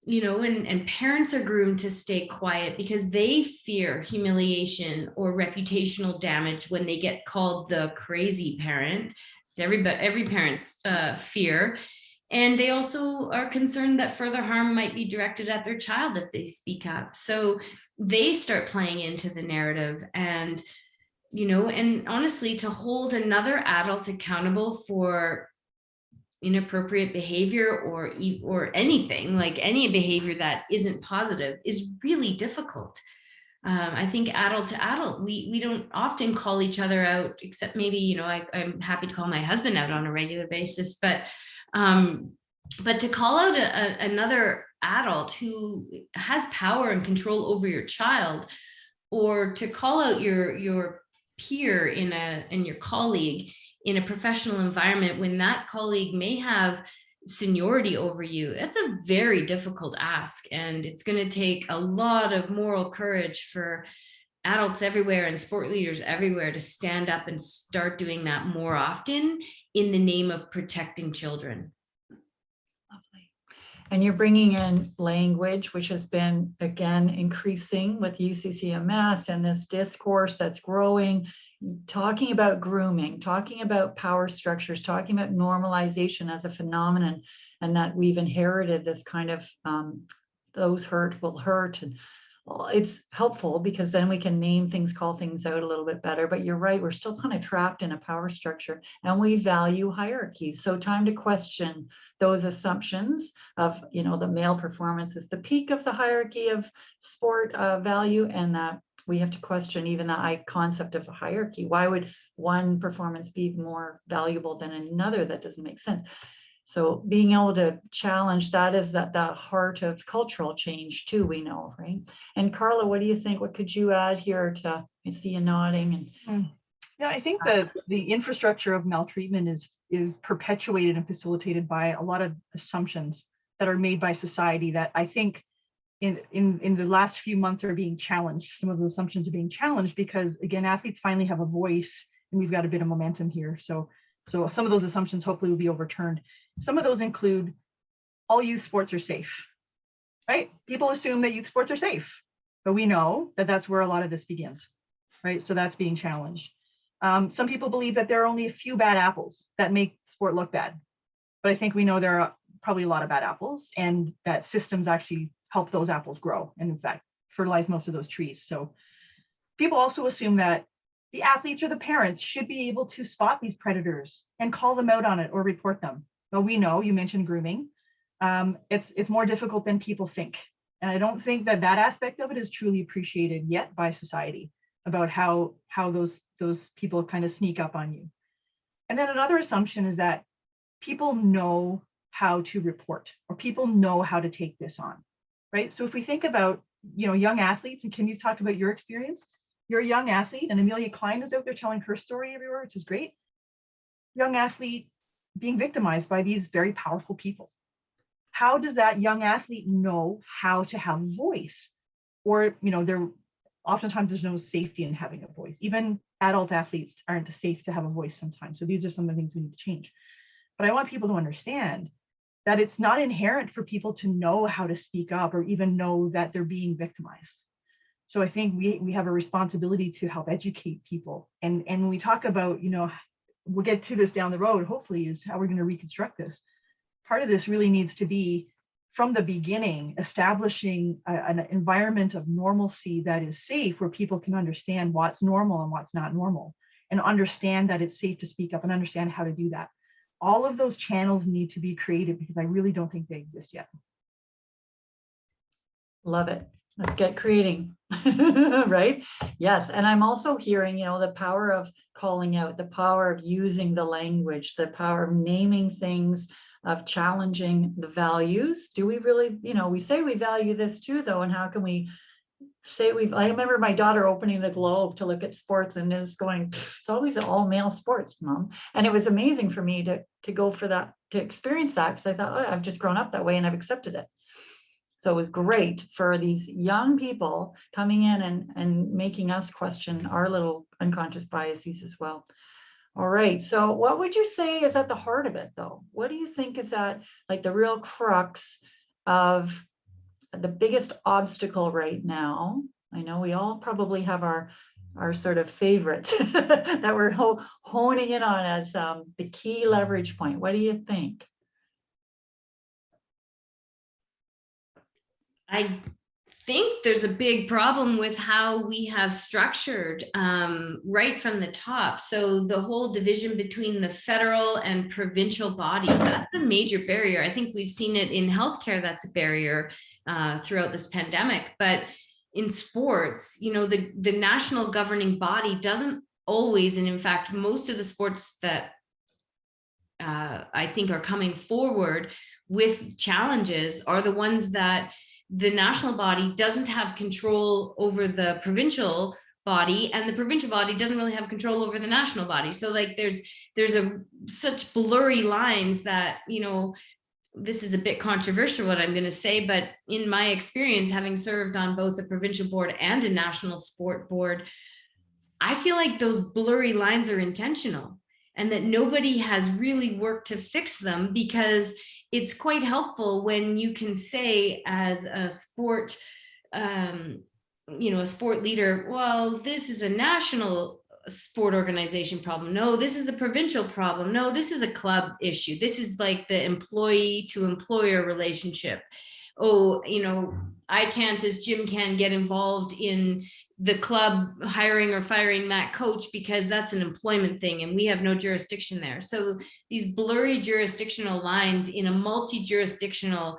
you know. And parents are groomed to stay quiet because they fear humiliation or reputational damage when they get called the crazy parent. It's every parent's fear. And they also are concerned that further harm might be directed at their child if they speak up. So they start playing into the narrative. And, you know, and honestly, to hold another adult accountable for inappropriate behavior or anything, like any behavior that isn't positive, is really difficult. I think adult to adult, we don't often call each other out, except maybe, you know, I'm happy to call my husband out on a regular basis, but to call out another adult who has power and control over your child, or to call out your peer in your colleague in a professional environment when that colleague may have seniority over you, it's a very difficult ask. And it's going to take a lot of moral courage for adults everywhere and sport leaders everywhere to stand up and start doing that more often in the name of protecting children. Lovely. And you're bringing in language, which has been, again, increasing with UCCMS and this discourse that's growing, talking about grooming, talking about power structures, talking about normalization as a phenomenon, and that we've inherited this kind of those hurt will hurt. And it's helpful because then we can name things, call things out a little bit better. But you're right, we're still kind of trapped in a power structure, and we value hierarchies. So time to question those assumptions of, you know, the male performance is the peak of the hierarchy of sport value, and that we have to question even the concept of a hierarchy. Why would one performance be more valuable than another? That doesn't make sense. So being able to challenge that is at the heart of cultural change too, we know, right? And Carla, what do you think? What could you add here to, I see you nodding? And yeah, I think that the infrastructure of maltreatment is perpetuated and facilitated by a lot of assumptions that are made by society that I think in the last few months are being challenged. Some of the assumptions are being challenged because, again, athletes finally have a voice, and we've got a bit of momentum here. So some of those assumptions hopefully will be overturned. Some of those include all youth sports are safe, right? People assume that youth sports are safe, but we know that that's where a lot of this begins, right? So that's being challenged. Some people believe that there are only a few bad apples that make sport look bad, but I think we know there are probably a lot of bad apples, and that systems actually help those apples grow, and in fact fertilize most of those trees. So people also assume that the athletes or the parents should be able to spot these predators and call them out on it or report them. Well, we know, you mentioned grooming, it's more difficult than people think, and I don't think that aspect of it is truly appreciated yet by society, about how those people kind of sneak up on you. And then another assumption is that people know how to report, or people know how to take this on, right? So if we think about, young athletes, and Kim, you've talked about your experience. You're a young athlete, and Amelia Klein is out there telling her story everywhere, which is great. Young athlete being victimized by these very powerful people. How does that young athlete know how to have a voice? Or, there oftentimes there's no safety in having a voice. Even adult athletes aren't safe to have a voice sometimes. So these are some of the things we need to change. But I want people to understand that it's not inherent for people to know how to speak up or even know that they're being victimized. So I think we have a responsibility to help educate people. And when we talk about, we'll get to this down the road, hopefully, is how we're going to reconstruct this. Part of this really needs to be, from the beginning, establishing an environment of normalcy that is safe, where people can understand what's normal and what's not normal, and understand that it's safe to speak up and understand how to do that. All of those channels need to be created, because I really don't think they exist yet. Love it. Let's get creating, right? Yes. And I'm also hearing, the power of calling out, the power of using the language, the power of naming things, of challenging the values. Do we really, we say we value this too, though, and how can we say I remember my daughter opening the Globe to look at sports and is going, it's always all male sports, Mom. And it was amazing for me to go for that, to experience that, because I thought, oh, I've just grown up that way and I've accepted it. So it was great for these young people coming in and making us question our little unconscious biases as well. All right. So what would you say is at the heart of it, though? What do you think is at like the real crux of the biggest obstacle right now? I know we all probably have our sort of favorites that we're honing in on as the key leverage point. What do you think? I think there's a big problem with how we have structured right from the top. So the whole division between the federal and provincial bodies, that's a major barrier. I think we've seen it in healthcare, that's a barrier throughout this pandemic. But in sports, the national governing body doesn't always, and in fact, most of the sports that I think are coming forward with challenges are the ones that the national body doesn't have control over the provincial body, and the provincial body doesn't really have control over the national body. So like there's such blurry lines that, this is a bit controversial what I'm going to say, but in my experience, having served on both a provincial board and a national sport board, I feel like those blurry lines are intentional and that nobody has really worked to fix them, because it's quite helpful when you can say as a sport, a sport leader, well, this is a national sport organization problem. No, this is a provincial problem. No, this is a club issue. This is like the employee to employer relationship. Oh, I can't, as Jim can, get involved in the club hiring or firing that coach because that's an employment thing and we have no jurisdiction there. So these blurry jurisdictional lines in a multi-jurisdictional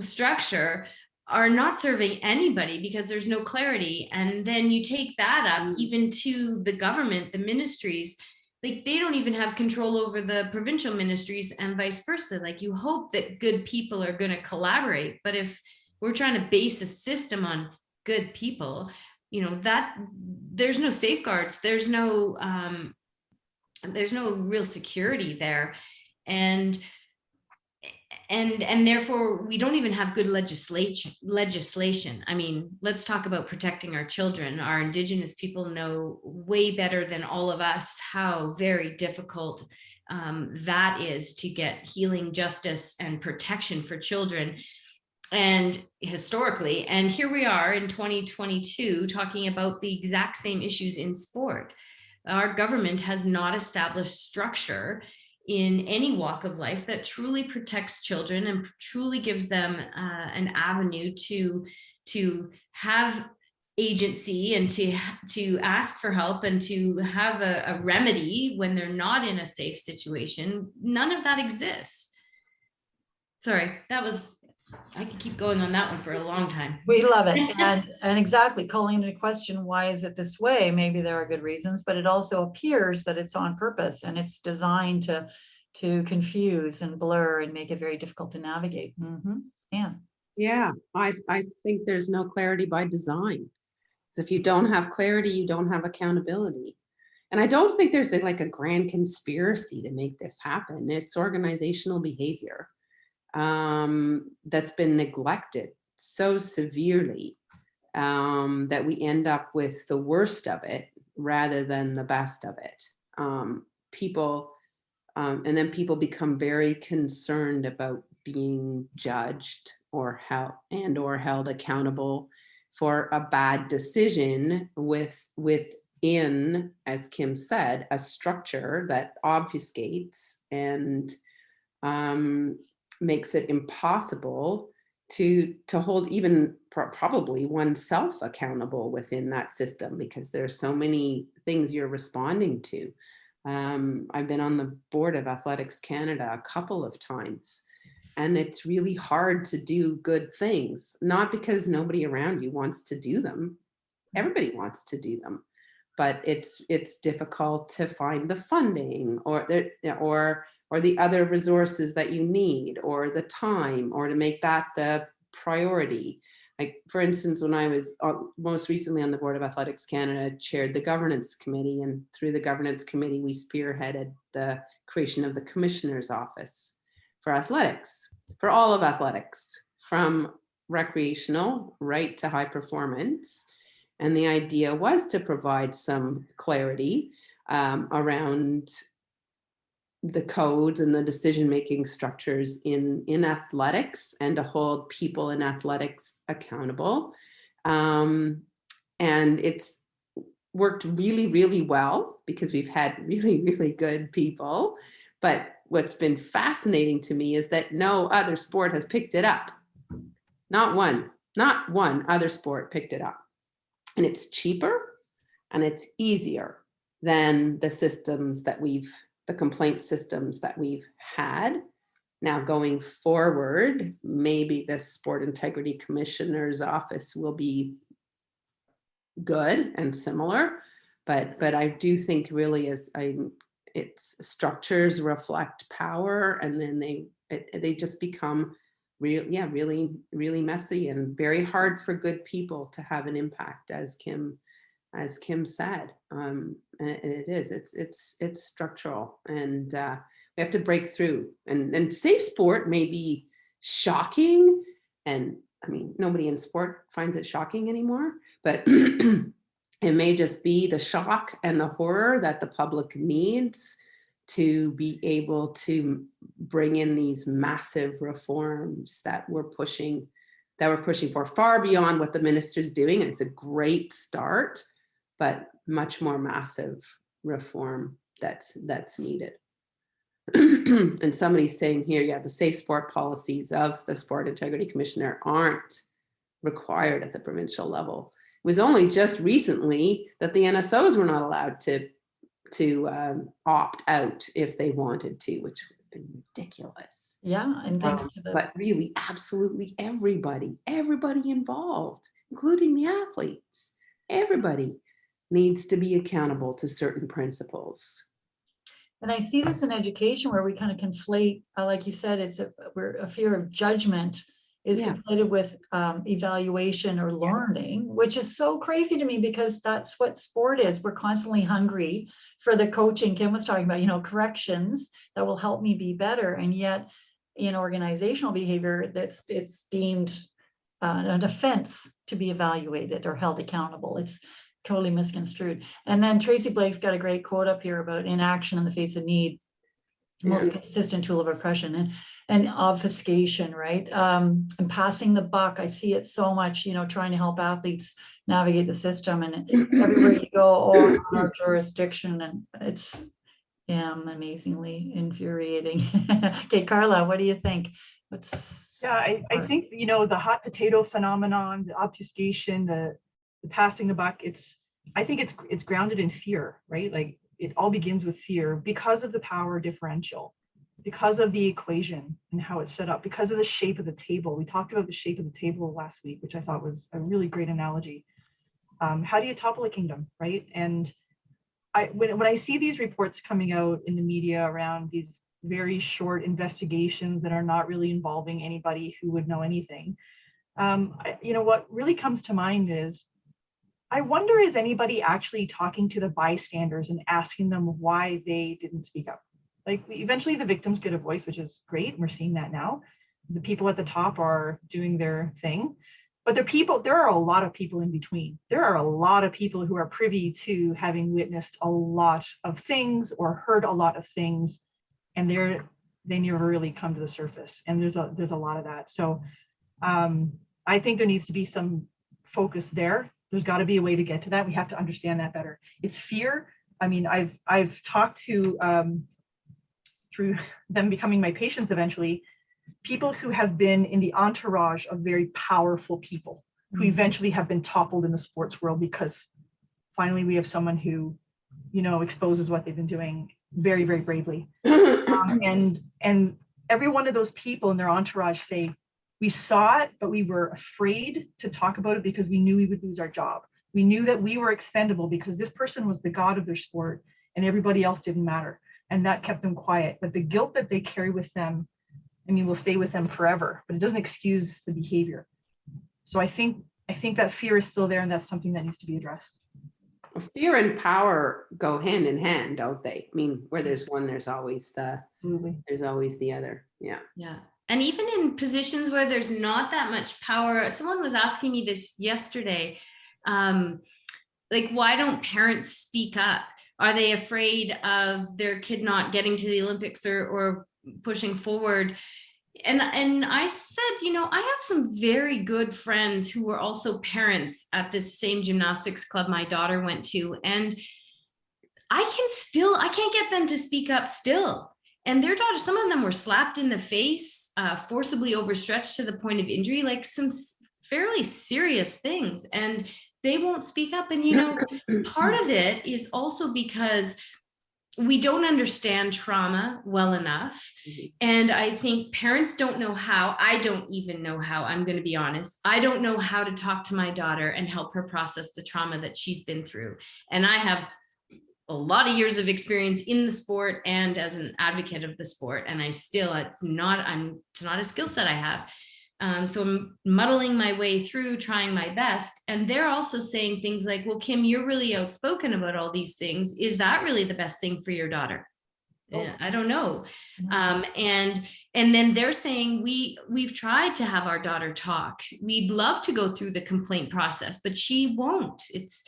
structure are not serving anybody because there's no clarity. And then you take that up even to the government, the ministries, like they don't even have control over the provincial ministries and vice versa. Like you hope that good people are going to collaborate, but if we're trying to base a system on good people, that there's no safeguards, there's no real security there, and therefore we don't even have good legislation. I mean, let's talk about protecting our children. Our Indigenous people know way better than all of us how very difficult that is to get healing, justice, and protection for children. And historically, and here we are in 2022 talking about the exact same issues in sport. Our government has not established structure in any walk of life that truly protects children and truly gives them an avenue to have agency and to ask for help and to have a remedy when they're not in a safe situation. None of that exists. Sorry, I could keep going on that one for a long time. We love it. And exactly, calling into question, why is it this way? Maybe there are good reasons, but it also appears that it's on purpose and it's designed to to confuse and blur and make it very difficult to navigate. Yeah. Yeah, I think there's no clarity by design. If you don't have clarity, you don't have accountability. And I don't think there's like a grand conspiracy to make this happen. It's organizational behavior that's been neglected so severely that we end up with the worst of it rather than the best of it. And then people become very concerned about being judged or held accountable for a bad decision within, as Kim said, a structure that obfuscates and makes it impossible to hold even probably oneself accountable within that system, because there's so many things you're responding to. I've been on the board of Athletics Canada a couple of times, and it's really hard to do good things, not because nobody around you wants to do them. Everybody wants to do them, but it's difficult to find the funding or the other resources that you need, or the time, or to make that the priority. Like, for instance, when I was most recently on the board of Athletics Canada, chaired the governance committee, and through the governance committee, we spearheaded the creation of the commissioner's office for athletics, for all of athletics, from recreational right to high performance. And the idea was to provide some clarity around the codes and the decision-making structures in athletics, and to hold people in athletics accountable. And it's worked really, really well because we've had really, really good people. But what's been fascinating to me is that no other sport has picked it up. Not one other sport picked it up. And it's cheaper and it's easier than the complaint systems that we've had. Now, going forward, maybe the Sport Integrity Commissioner's office will be good and similar, but I do think really its structures reflect power, and then they just become really, really messy and very hard for good people to have an impact, as Kim said. And it is, it's structural, and we have to break through. And safe sport may be shocking, and I mean, nobody in sport finds it shocking anymore, but it may just be the shock and the horror that the public needs to be able to bring in these massive reforms that we're pushing for, far beyond what the minister's doing. And it's a great start, but much more massive reform that's needed. And somebody's saying here, yeah, the safe sport policies of the Sport Integrity Commissioner aren't required at the provincial level. It was only just recently that the NSOs were not allowed to opt out if they wanted to, which would have been ridiculous. Yeah, and thanks to but really, absolutely everybody involved, including the athletes, everybody needs to be accountable to certain principles. And I see this in education, where we kind of conflate, like you said, we're a fear of judgment is conflated with evaluation or learning, which is so crazy to me, because that's what sport is. We're constantly hungry for the coaching Kim was talking about, corrections that will help me be better. And yet in organizational behavior, it's deemed an offense to be evaluated or held accountable. It's totally misconstrued. And then Tracy Blake's got a great quote up here about inaction in the face of need, most consistent tool of oppression and obfuscation, right? And passing the buck. I see it so much, trying to help athletes navigate the system, and everywhere you go, our jurisdiction, and it's amazingly infuriating. Okay, Carla, what do you think? I think, the hot potato phenomenon, the obfuscation, the passing the buck, I think it's grounded in fear, right? Like, it all begins with fear because of the power differential, because of the equation and how it's set up, because of the shape of the table. We talked about the shape of the table last week, which I thought was a really great analogy. How do you topple a kingdom, right? And when I see these reports coming out in the media around these very short investigations that are not really involving anybody who would know anything. What really comes to mind is, I wonder, is anybody actually talking to the bystanders and asking them why they didn't speak up? Like, eventually the victims get a voice, which is great, and we're seeing that now. The people at the top are doing their thing, but there are a lot of people in between. There are a lot of people who are privy to having witnessed a lot of things or heard a lot of things, and they never really come to the surface. And there's a lot of that. So I think there needs to be some focus there. There's got to be a way to get to that. We have to understand that better. It's fear. I mean, I've talked to, through them becoming my patients eventually, people who have been in the entourage of very powerful people who eventually have been toppled in the sports world because finally we have someone who, exposes what they've been doing very, very bravely. And every one of those people in their entourage say, we saw it, but we were afraid to talk about it because we knew we would lose our job. We knew that we were expendable because this person was the god of their sport and everybody else didn't matter. And that kept them quiet. But the guilt that they carry with them, will stay with them forever, but it doesn't excuse the behavior. So I think that fear is still there, and that's something that needs to be addressed. Fear and power go hand in hand, don't they? I mean, where there's one, there's always the other. Yeah. Yeah. And even in positions where there's not that much power, someone was asking me this yesterday, like, why don't parents speak up? Are they afraid of their kid not getting to the Olympics or pushing forward? And I said, I have some very good friends who were also parents at this same gymnastics club my daughter went to. And I can't get them to speak up still. And their daughter, some of them were slapped in the face, forcibly overstretched to the point of injury, like some fairly serious things. And they won't speak up. And, part of it is also because we don't understand trauma well enough. And I think parents don't know how. I don't even know how, I'm going to be honest. I don't know how to talk to my daughter and help her process the trauma that she's been through. And I have a lot of years of experience in the sport and as an advocate of the sport. And it's not a skill set I have. So I'm muddling my way through, trying my best. And they're also saying things like, well, Kim, you're really outspoken about all these things. Is that really the best thing for your daughter? Oh. I don't know. And then they're saying, we've tried to have our daughter talk. We'd love to go through the complaint process, but she won't. It's,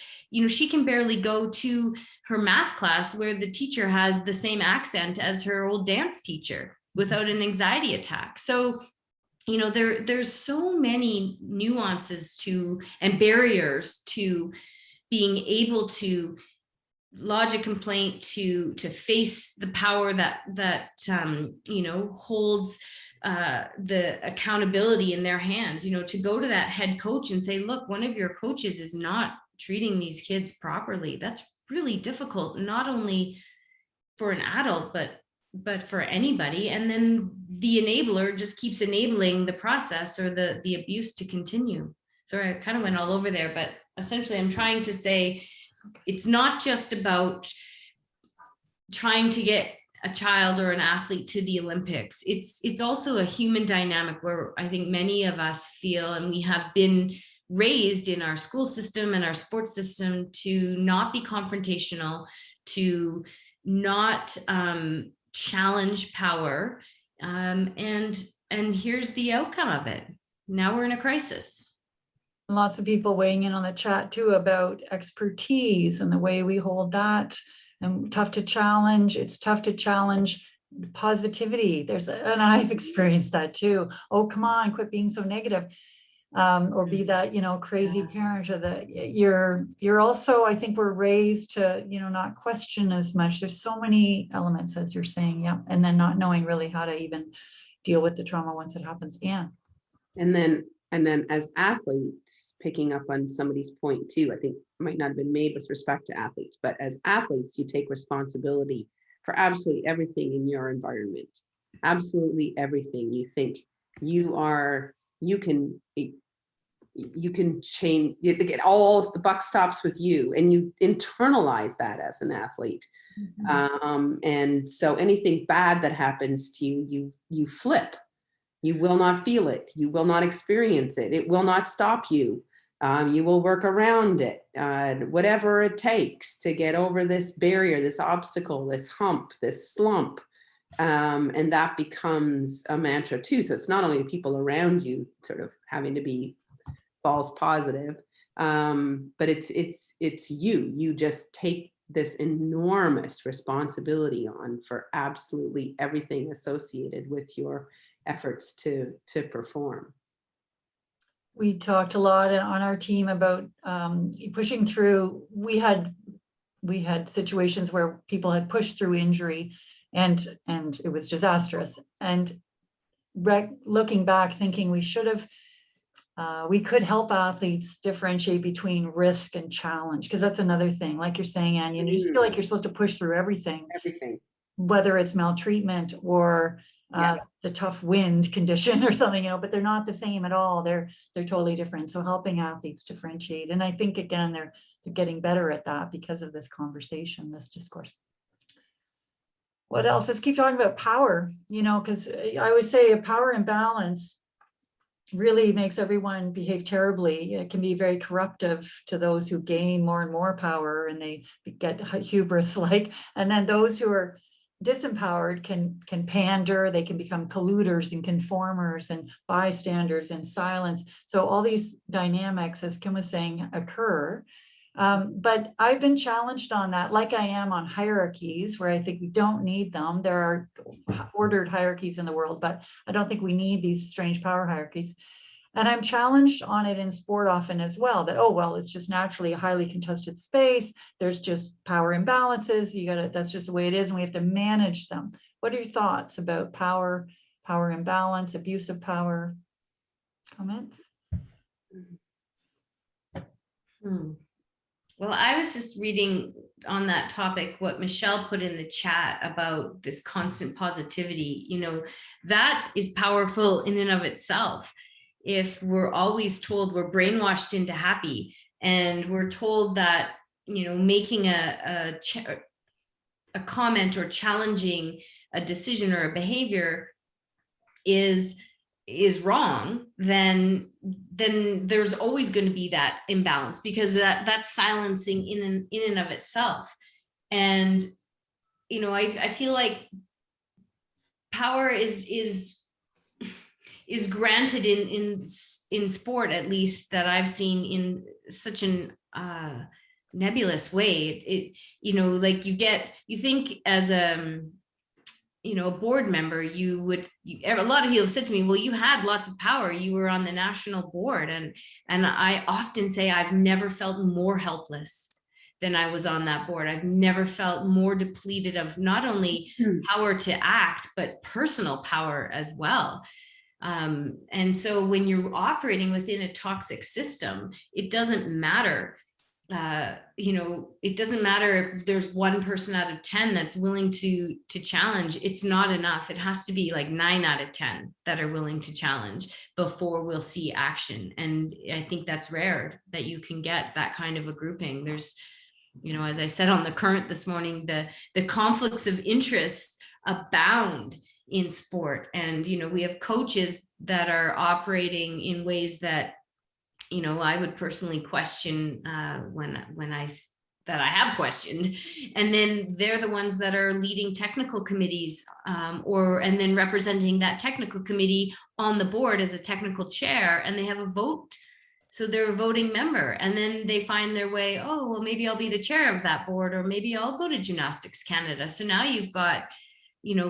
she can barely go to her math class where the teacher has the same accent as her old dance teacher without an anxiety attack. So there's so many nuances to and barriers to being able to lodge a complaint, to face the power that holds the accountability in their hands, to go to that head coach and say, look, one of your coaches is not treating these kids properly. That's really difficult, not only for an adult, but for anybody. And then the enabler just keeps enabling the process or the abuse to continue. Sorry, I kind of went all over there, but essentially I'm trying to say it's not just about trying to get a child or an athlete to the Olympics. It's also a human dynamic where I think many of us feel, and we have been raised in our school system and our sports system to not be confrontational, to not challenge power, and here's the outcome of it. Now we're in a crisis. Lots of people weighing in on the chat too about expertise and the way we hold that, and tough to challenge. It's tough to challenge positivity. And I've experienced that too. Oh, come on, quit being so negative. Or be that, crazy parent, or that you're also, I think we're raised to, not question as much. There's so many elements, as you're saying. Yeah. And then not knowing really how to even deal with the trauma once it happens. Yeah. And then as athletes, picking up on somebody's point too, I think might not have been made with respect to athletes, but as athletes, you take responsibility for absolutely everything in your environment. Absolutely everything. You think you can you can change, all the buck stops with you, and you internalize that as an athlete. And so anything bad that happens to you, you flip. You will not feel it. You will not experience it. It will not stop you. You will work around it, whatever it takes to get over this barrier, this obstacle, this hump, this slump. And that becomes a mantra too. So it's not only the people around you sort of having to be false positive, but it's you. You just take this enormous responsibility on for absolutely everything associated with your efforts to perform. We talked a lot on our team about pushing through. We had situations where people had pushed through injury, and it was disastrous. And looking back, thinking we should have, we could help athletes differentiate between risk and challenge, because that's another thing. Like you're saying, Annie, and you just feel like you're supposed to push through everything, whether it's maltreatment or the tough wind condition or something, but they're not the same at all. They're totally different. So helping athletes differentiate. And I think, again, they're getting better at that because of this conversation, this discourse. What else? Let's keep talking about power, because I would say a power imbalance really makes everyone behave terribly. It can be very corruptive to those who gain more and more power, and they get hubris like, and then those who are disempowered can pander, they can become colluders and conformers and bystanders and silence. So all these dynamics, as Kim was saying, occur. But I've been challenged on that, like I am on hierarchies, where I think we don't need them. There are ordered hierarchies in the world, but I don't think we need these strange power hierarchies. And I'm challenged on it in sport often as well, that, oh, well, it's just naturally a highly contested space. There's just power imbalances. That's just the way it is. And we have to manage them. What are your thoughts about power imbalance, abuse of power? Comments? Well, I was just reading on that topic what Michelle put in the chat about this constant positivity. That is powerful in and of itself. If we're always told we're brainwashed into happy, and we're told that, making a comment or challenging a decision or a behavior is wrong, then there's always going to be that imbalance, because that's silencing in and of itself. And I feel like power is granted in sport, at least that I've seen, in such an nebulous way. Like you think as a board member, a lot of people have said to me, well, you had lots of power, you were on the national board, and I often say I've never felt more helpless than I was on that board. I've never felt more depleted of not only power to act, but personal power as well. And so when you're operating within a toxic system, it doesn't matter. It doesn't matter if there's one person out of 10 that's willing to challenge. It's not enough. It has to be like 9 out of 10 that are willing to challenge before we'll see action. And I think that's rare that you can get that kind of a grouping. There's, as I said on the Current this morning, the conflicts of interest abound in sport. And, we have coaches that are operating in ways that, I would personally question that I have questioned. And then they're the ones that are leading technical committees, and then representing that technical committee on the board as a technical chair, and they have a vote. So they're a voting member, and then they find their way, oh, well, maybe I'll be the chair of that board, or maybe I'll go to Gymnastics Canada. So now you've got,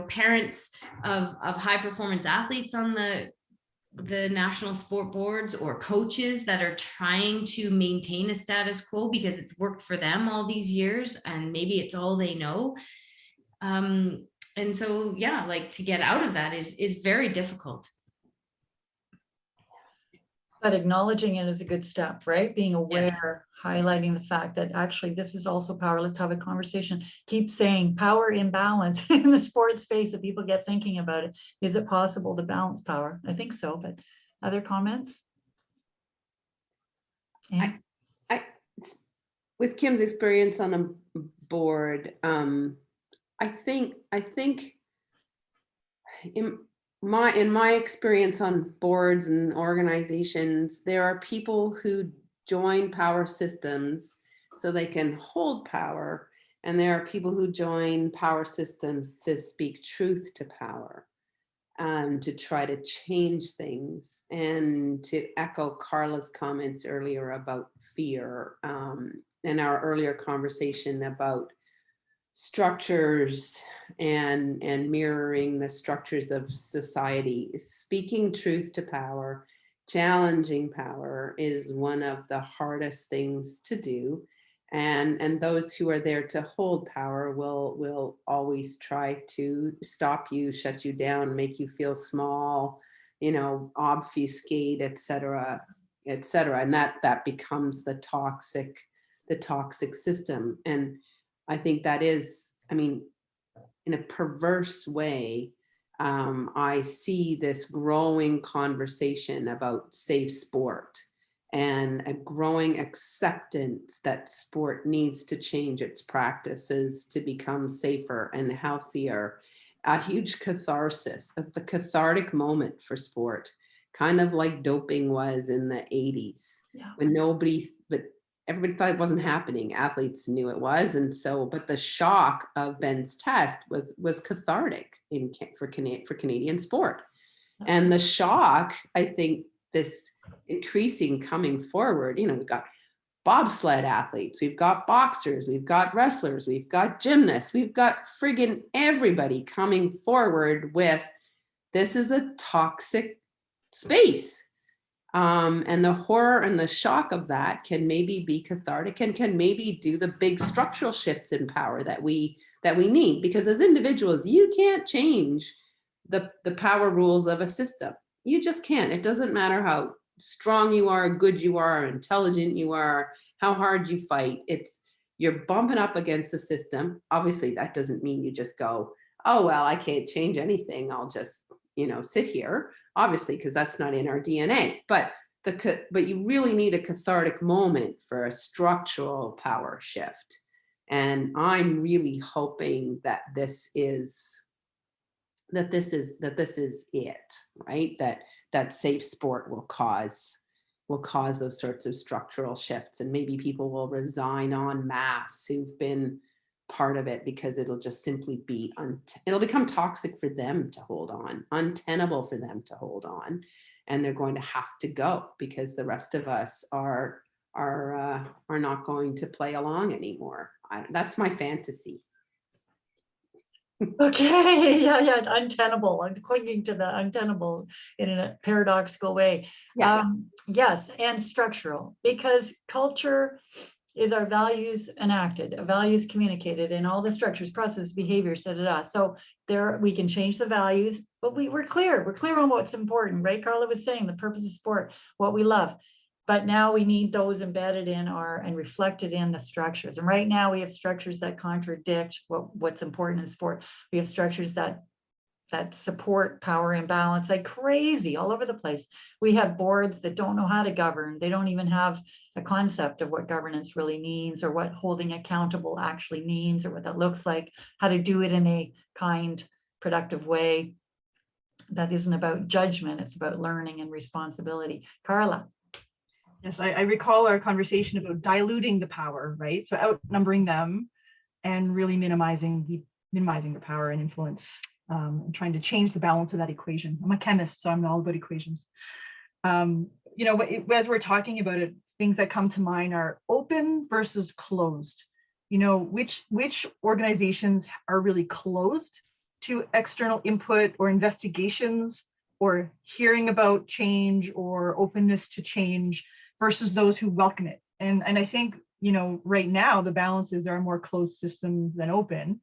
parents of high performance athletes on the national sport boards, or coaches that are trying to maintain a status quo because it's worked for them all these years, and maybe it's all they know. And so, to get out of that is very difficult. But acknowledging it is a good step, right? Being aware, yes. Highlighting the fact that actually this is also power. Let's have a conversation. Keep saying power imbalance in the sports space so people get thinking about it. Is it possible to balance power? I think so, but other comments? And I with Kim's experience on a board, I think in my experience on boards and organizations, there are people who join power systems so they can hold power, and there are people who join power systems to speak truth to power, to try to change things. And to echo Carla's comments earlier about fear, and our earlier conversation about structures and mirroring the structures of society, speaking truth to power, challenging power is one of the hardest things to do. And those who are there to hold power will always try to stop you, shut you down, make you feel small, obfuscate, etc., etc. And that becomes the toxic system. And I think that is, in a perverse way, I see this growing conversation about safe sport and a growing acceptance that sport needs to change its practices to become safer and healthier. A huge catharsis, the cathartic moment for sport, kind of like doping was in the 80s, yeah. when everybody thought it wasn't happening. Athletes knew it was. And so, but the shock of Ben's test was cathartic for Canadian sport. And the shock, I think, this increasing coming forward, we've got bobsled athletes, we've got boxers, we've got wrestlers, we've got gymnasts, we've got friggin' everybody coming forward with, this is a toxic space. And the horror and the shock of that can maybe be cathartic and can maybe do the big structural shifts in power that we need. Because as individuals, you can't change the power rules of a system. You just can't. It doesn't matter how strong you are, good you are, intelligent you are, how hard you fight. You're bumping up against the system. Obviously, that doesn't mean you just go, oh, well, I can't change anything. I'll just, sit here. Obviously, because that's not in our DNA, but you really need a cathartic moment for a structural power shift. And I'm really hoping that this is it, right? That safe sport will cause those sorts of structural shifts, and maybe people will resign en masse who've been part of it, because it'll just simply be it'll become toxic for them to hold on, untenable for them to hold on, and they're going to have to go because the rest of us are not going to play along anymore. That's my fantasy. Okay, yeah, untenable. I'm clinging to the untenable in a paradoxical way. Yeah. Yes, and structural, because culture is our values enacted, values communicated in all the structures, processes, behaviors, So there we can change the values, but we're clear on what's important, right? Carla was saying the purpose of sport, what we love. But now we need those embedded in and reflected in the structures. And right now we have structures that contradict what's important in sport. We have structures that support power imbalance like crazy all over the place. We have boards that don't know how to govern. They don't even have a concept of what governance really means, or what holding accountable actually means, or what that looks like, how to do it in a kind, productive way that isn't about judgment. It's about learning and responsibility. Carla. Yes, I recall our conversation about diluting the power, right? So outnumbering them and really minimizing the power and influence, and trying to change the balance of that equation. I'm a chemist, so I'm all about equations. As we're talking about it, things that come to mind are open versus closed. Which organizations are really closed to external input or investigations or hearing about change or openness to change, versus those who welcome it. And I think, right now the balance is there are more closed systems than open.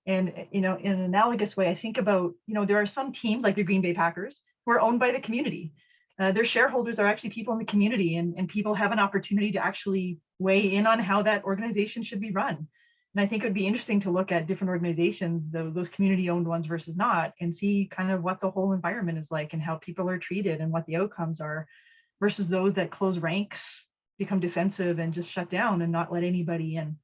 And, in an analogous way, I think about, there are some teams like the Green Bay Packers who are owned by the community. Their shareholders are actually people in the community, and people have an opportunity to actually weigh in on how that organization should be run. And I think it would be interesting to look at different organizations, those community-owned ones versus not, and see kind of what the whole environment is like and how people are treated and what the outcomes are, versus those that close ranks become defensive and just shut down and not let anybody in,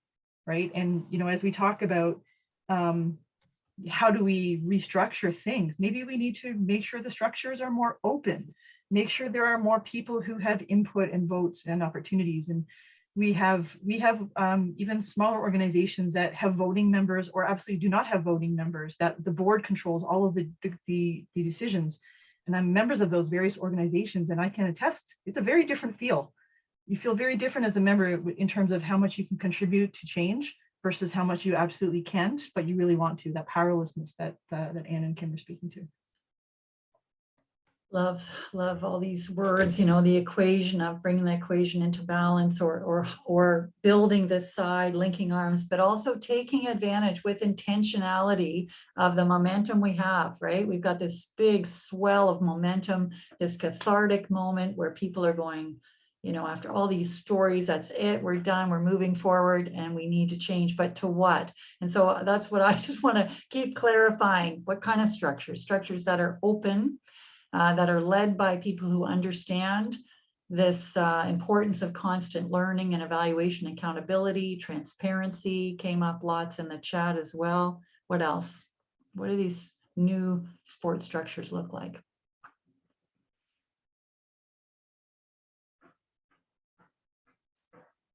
right? And, you know, as we talk about how do we restructure things, maybe we need to make sure the structures are more open, make sure there are more people who have input and votes and opportunities. And we have even smaller organizations that have voting members or absolutely do not have voting members, that the board controls all of the decisions. And I'm members of those various organizations, and I can attest it's a very different feel. You feel very different as a member in terms of how much you can contribute to change versus how much you absolutely can't, but you really want to, that powerlessness that Anne and Kim were speaking to. Love all these words, you know, the equation of bringing the equation into balance, or building this side, linking arms, but also taking advantage with intentionality of the momentum we have, right? We've got this big swell of momentum, this cathartic moment where people are going, you know, after all these stories, that's it, we're done, we're moving forward, and we need to change, but to what? And so that's what I just want to keep clarifying. What kind of structures that are open, that are led by people who understand this importance of constant learning and evaluation, accountability, transparency came up lots in the chat as well. What else? What do these new sport structures look like?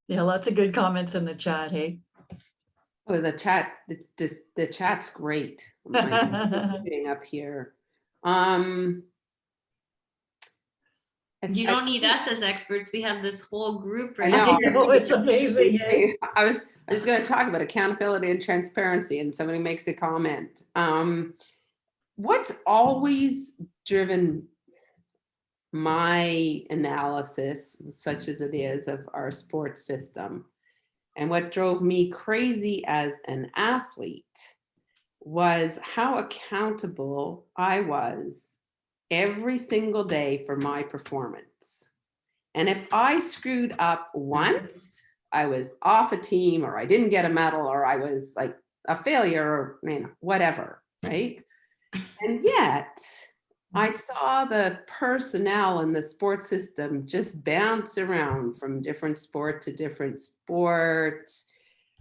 Yeah, lots of good comments in the chat, hey? Oh, the chat, the chat's great. I'm reading up here. You don't need us as experts. We have this whole group I right know. here. Oh, it's amazing. Eh? I was going to talk about accountability and transparency, and somebody makes a comment. What's always driven my analysis, such as it is, of our sports system, and what drove me crazy as an athlete, was how accountable I was every single day for my performance. And if I screwed up once, I was off a team, or I didn't get a medal, or I was like a failure, or, you know, whatever, right? And yet I saw the personnel in the sports system just bounce around from different sport to different sports.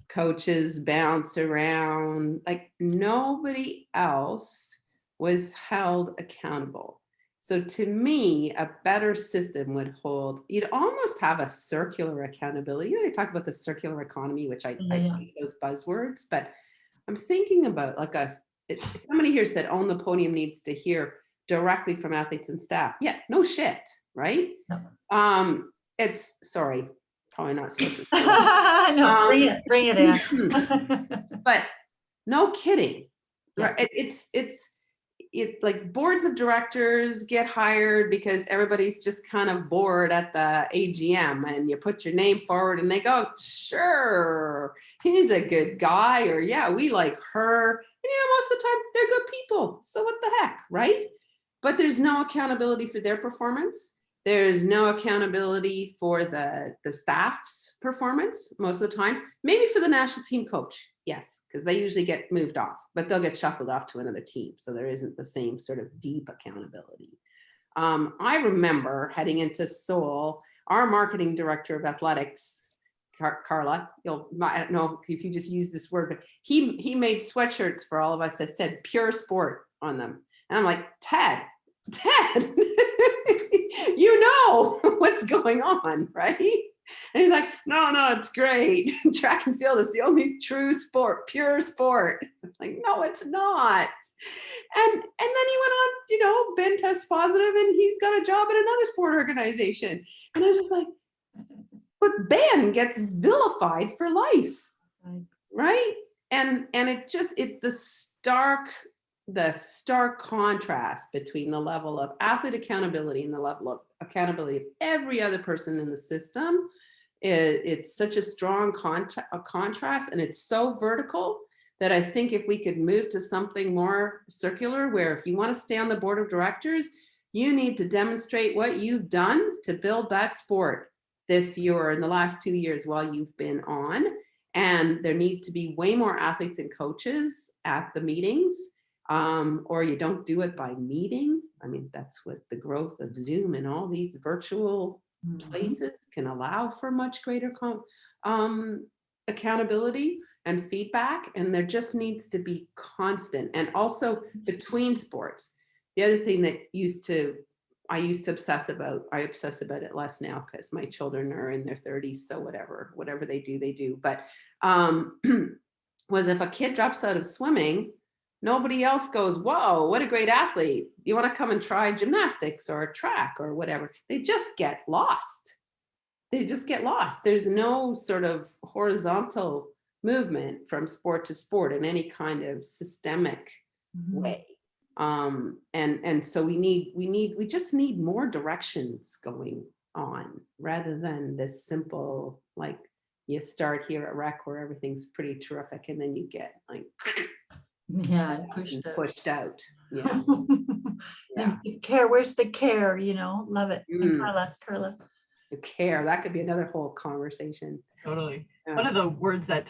Coaches bounce around, like nobody else was held accountable. So to me, a better system would hold, you'd almost have a circular accountability. You know, they talk about the circular economy, which I hate those buzzwords, but I'm thinking about like somebody here said, Own the Podium needs to hear directly from athletes and staff. Yeah, no shit, right? No. It's, sorry, probably not supposed to. No, bring it in. But no kidding. Yeah. Right? It's like boards of directors get hired because everybody's just kind of bored at the AGM, and you put your name forward and they go, sure, he's a good guy, or yeah, we like her. And you know, most of the time they're good people. So what the heck, right? But there's no accountability for their performance. There's no accountability for the staff's performance most of the time. Maybe for the national team coach, yes, because they usually get moved off, but they'll get shuffled off to another team. So there isn't the same sort of deep accountability. I remember heading into Seoul, our marketing director of athletics, Carla, I don't know if you just use this word, but he made sweatshirts for all of us that said pure sport on them. And I'm like, Ted, you know what's going on, right? And he's like, no, it's great. Track and field is the only true sport, pure sport. I'm like, no, it's not. And then he went on, you know, Ben tests positive and he's got a job at another sport organization. And I was just like, but Ben gets vilified for life, right? And the stark contrast between the level of athlete accountability and the level of accountability of every other person in the system, it's such a strong contrast, and it's so vertical that I think if we could move to something more circular, where if you want to stay on the board of directors, you need to demonstrate what you've done to build that sport this year or in the last 2 years while you've been on. And there need to be way more athletes and coaches at the meetings. Or you don't do it by meeting. I mean, that's what the growth of Zoom and all these virtual places can allow for much greater accountability and feedback, and there just needs to be constant. And also between sports, the other thing that I used to obsess about, I obsess about it less now because my children are in their 30s, so whatever they do. But was if a kid drops out of swimming, nobody else goes, whoa, what a great athlete. You want to come and try gymnastics or track or whatever. They just get lost. There's no sort of horizontal movement from sport to sport in any kind of systemic way. And so we just need more directions going on rather than this simple, like, you start here at rec where everything's pretty terrific and then you get like pushed out. Yeah. Yeah. Care, where's the care, love it. And Carla. The care, that could be another whole conversation. Totally. One of the words that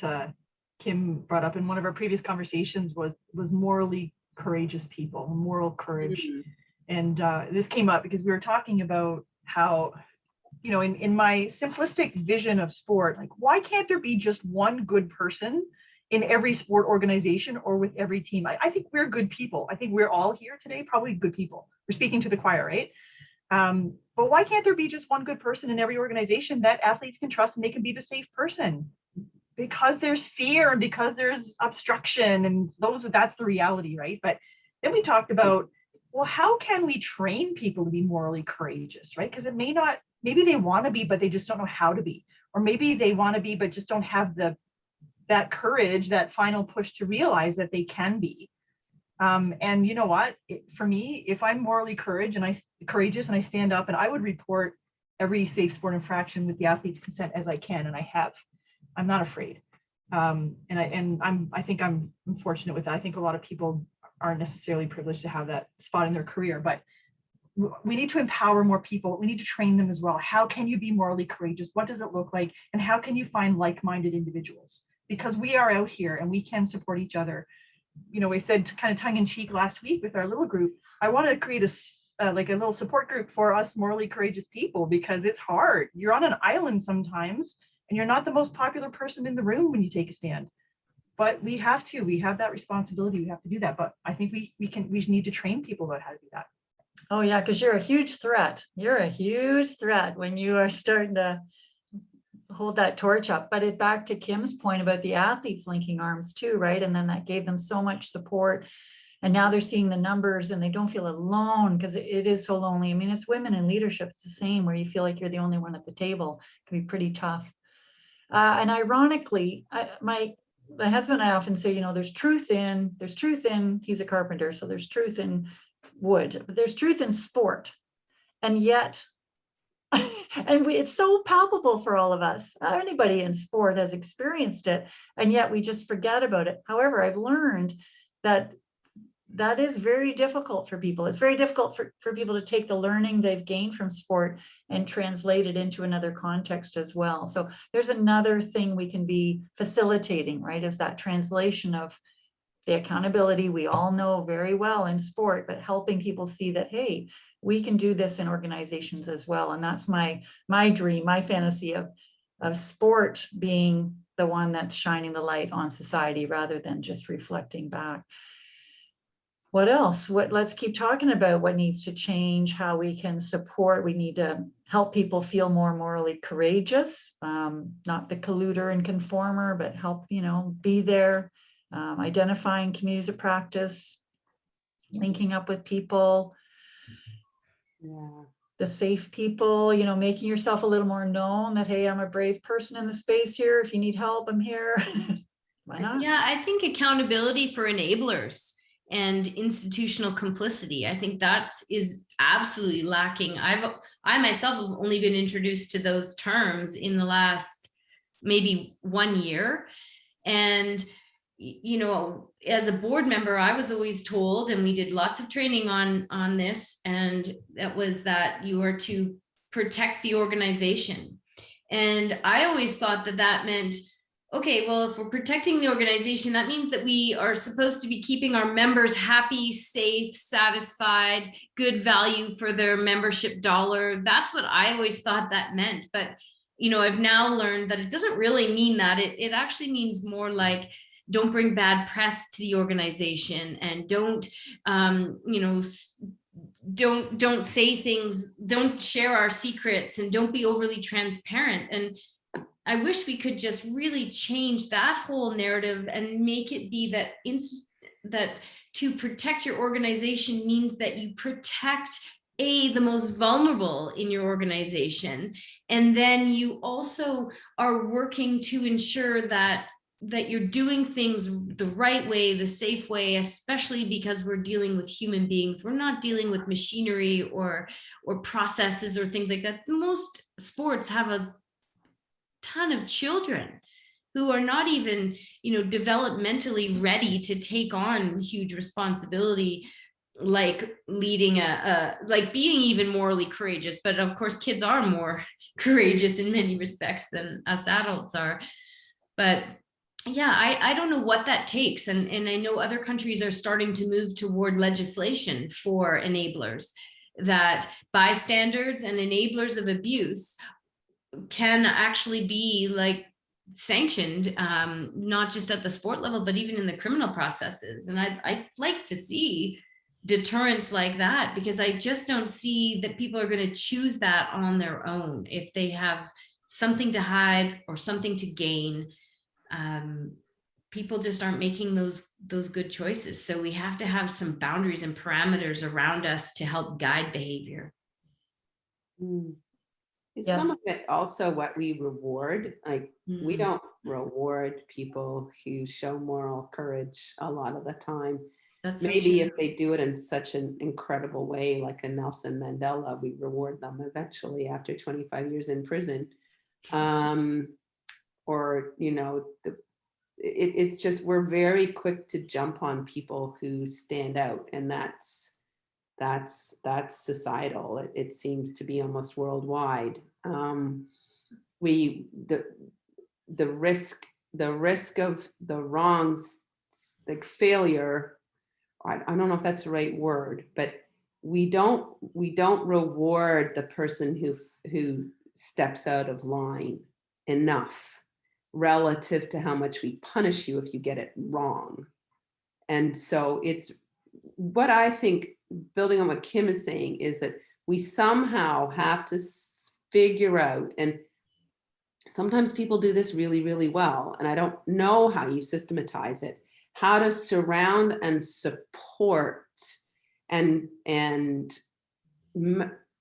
Kim brought up in one of our previous conversations was morally courageous people, moral courage. And this came up because we were talking about how, in my simplistic vision of sport, like, why can't there be just one good person in every sport organization or with every team? I think we're good people. I think we're all here today, probably good people. We're speaking to the choir, right? But why can't there be just one good person in every organization that athletes can trust and they can be the safe person? Because there's fear and because there's obstruction and that's the reality, right? But then we talked about, well, how can we train people to be morally courageous, right? Because maybe they want to be, but they just don't know how to be. Or maybe they want to be, but just don't have that courage, that final push to realize that they can be. And you know what? For me, if I'm morally courageous and I stand up, and I would report every safe sport infraction with the athlete's consent as I can, and I have. I'm not afraid. I think I'm fortunate with that. I think a lot of people aren't necessarily privileged to have that spot in their career, but we need to empower more people. We need to train them as well. How can you be morally courageous? What does it look like? And how can you find like-minded individuals? Because we are out here and we can support each other. We said kind of tongue in cheek last week with our little group, I want to create a little support group for us morally courageous people, because it's hard. You're on an island sometimes and you're not the most popular person in the room when you take a stand. But we have that responsibility. We have to do that. But I think we need to train people about how to do that. Oh yeah, because you're a huge threat. You're a huge threat when you are starting to hold that torch up. But it's back to Kim's point about the athletes linking arms too, right? And then that gave them so much support. And now they're seeing the numbers and they don't feel alone, because it is so lonely. I mean, it's women in leadership. It's the same, where you feel like you're the only one at the table. It can be pretty tough. And ironically, my husband and I often say, there's truth in, he's a carpenter, so there's truth in wood, but there's truth in sport. And yet, it's so palpable for all of us. Anybody in sport has experienced it, and yet we just forget about it. However, I've learned that is very difficult for people. It's very difficult for people to take the learning they've gained from sport and translate it into another context as well. So there's another thing we can be facilitating, right? Is that translation of the accountability we all know very well in sport, but helping people see that, hey, we can do this in organizations as well. And that's my dream, my fantasy of sport being the one that's shining the light on society rather than just reflecting back. What else? Let's keep talking about what needs to change, how we can support. We need to help people feel more morally courageous, not the colluder and conformer, but help, be there, identifying communities of practice, linking up with people, the safe people, making yourself a little more known that, hey, I'm a brave person in the space here. If you need help, I'm here. Why not? Yeah, I think accountability for enablers and institutional complicity. I think that is absolutely lacking. I myself have only been introduced to those terms in the last maybe 1 year. And, as a board member, I was always told, and we did lots of training on this, and that was that you are to protect the organization. And I always thought that meant okay, well, if we're protecting the organization, that means that we are supposed to be keeping our members happy, safe, satisfied, good value for their membership dollar. That's what I always thought that meant. But, you know, I've now learned that it doesn't really mean that. It actually means more like, don't bring bad press to the organization, and don't, you know, don't say things, don't share our secrets, and don't be overly transparent. And I wish we could just really change that whole narrative and make it be that that to protect your organization means that you protect the most vulnerable in your organization, and then you also are working to ensure that you're doing things the right way, the safe way, especially because we're dealing with human beings. We're not dealing with machinery or processes or things like that. Most sports have a ton of children who are not even, you know, developmentally ready to take on huge responsibility, like leading like being even morally courageous. But of course, kids are more courageous in many respects than us adults are. But yeah, I don't know what that takes. And I know other countries are starting to move toward legislation for enablers, that bystanders and enablers of abuse can actually be like sanctioned, not just at the sport level, but even in the criminal processes. And I'd like to see deterrence like that, because I just don't see that people are going to choose that on their own if they have something to hide or something to gain. People just aren't making those good choices. So we have to have some boundaries and parameters around us to help guide behavior. Is Yes. some of it also what we reward? Like, we don't reward people who show moral courage a lot of the time. That's so Maybe true. if they do it in such an incredible way, like a Nelson Mandela, we reward them eventually after 25 years in prison. Or, you know, it's just, we're very quick to jump on people who stand out, and that's societal. It seems to be almost worldwide. The risk of the wrongs, like failure, I don't know if that's the right word, but we don't reward the person who steps out of line enough relative to how much we punish you if you get it wrong. And so it's what I think, building on what Kim is saying, is that we somehow have to figure out, and sometimes people do this really, really well, and I don't know how you systematize it, how to surround and support and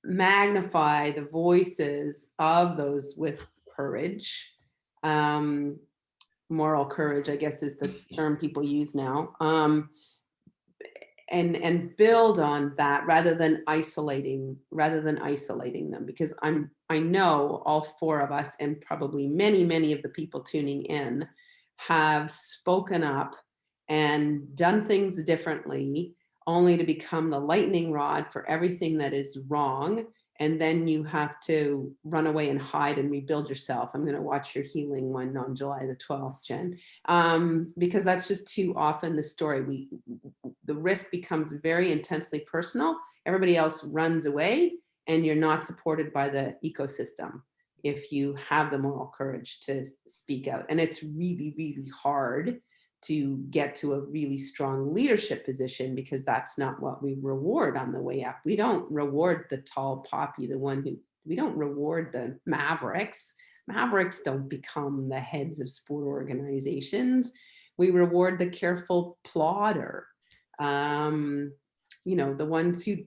magnify the voices of those with courage. Moral courage, I guess, is the term people use now. And build on that rather than isolating them, because I know all four of us, and probably many of the people tuning in, have spoken up and done things differently, only to become the lightning rod for everything that is wrong. And then you have to run away and hide and rebuild yourself. I'm going to watch your healing one on July the 12th, Jen, because that's just too often the story. The risk becomes very intensely personal. Everybody else runs away, and you're not supported by the ecosystem if you have the moral courage to speak out. And it's really, really hard to get to a really strong leadership position, because that's not what we reward on the way up. We don't reward the tall poppy, we don't reward the mavericks. Mavericks don't become the heads of sport organizations. We reward the careful plodder. You know, the ones who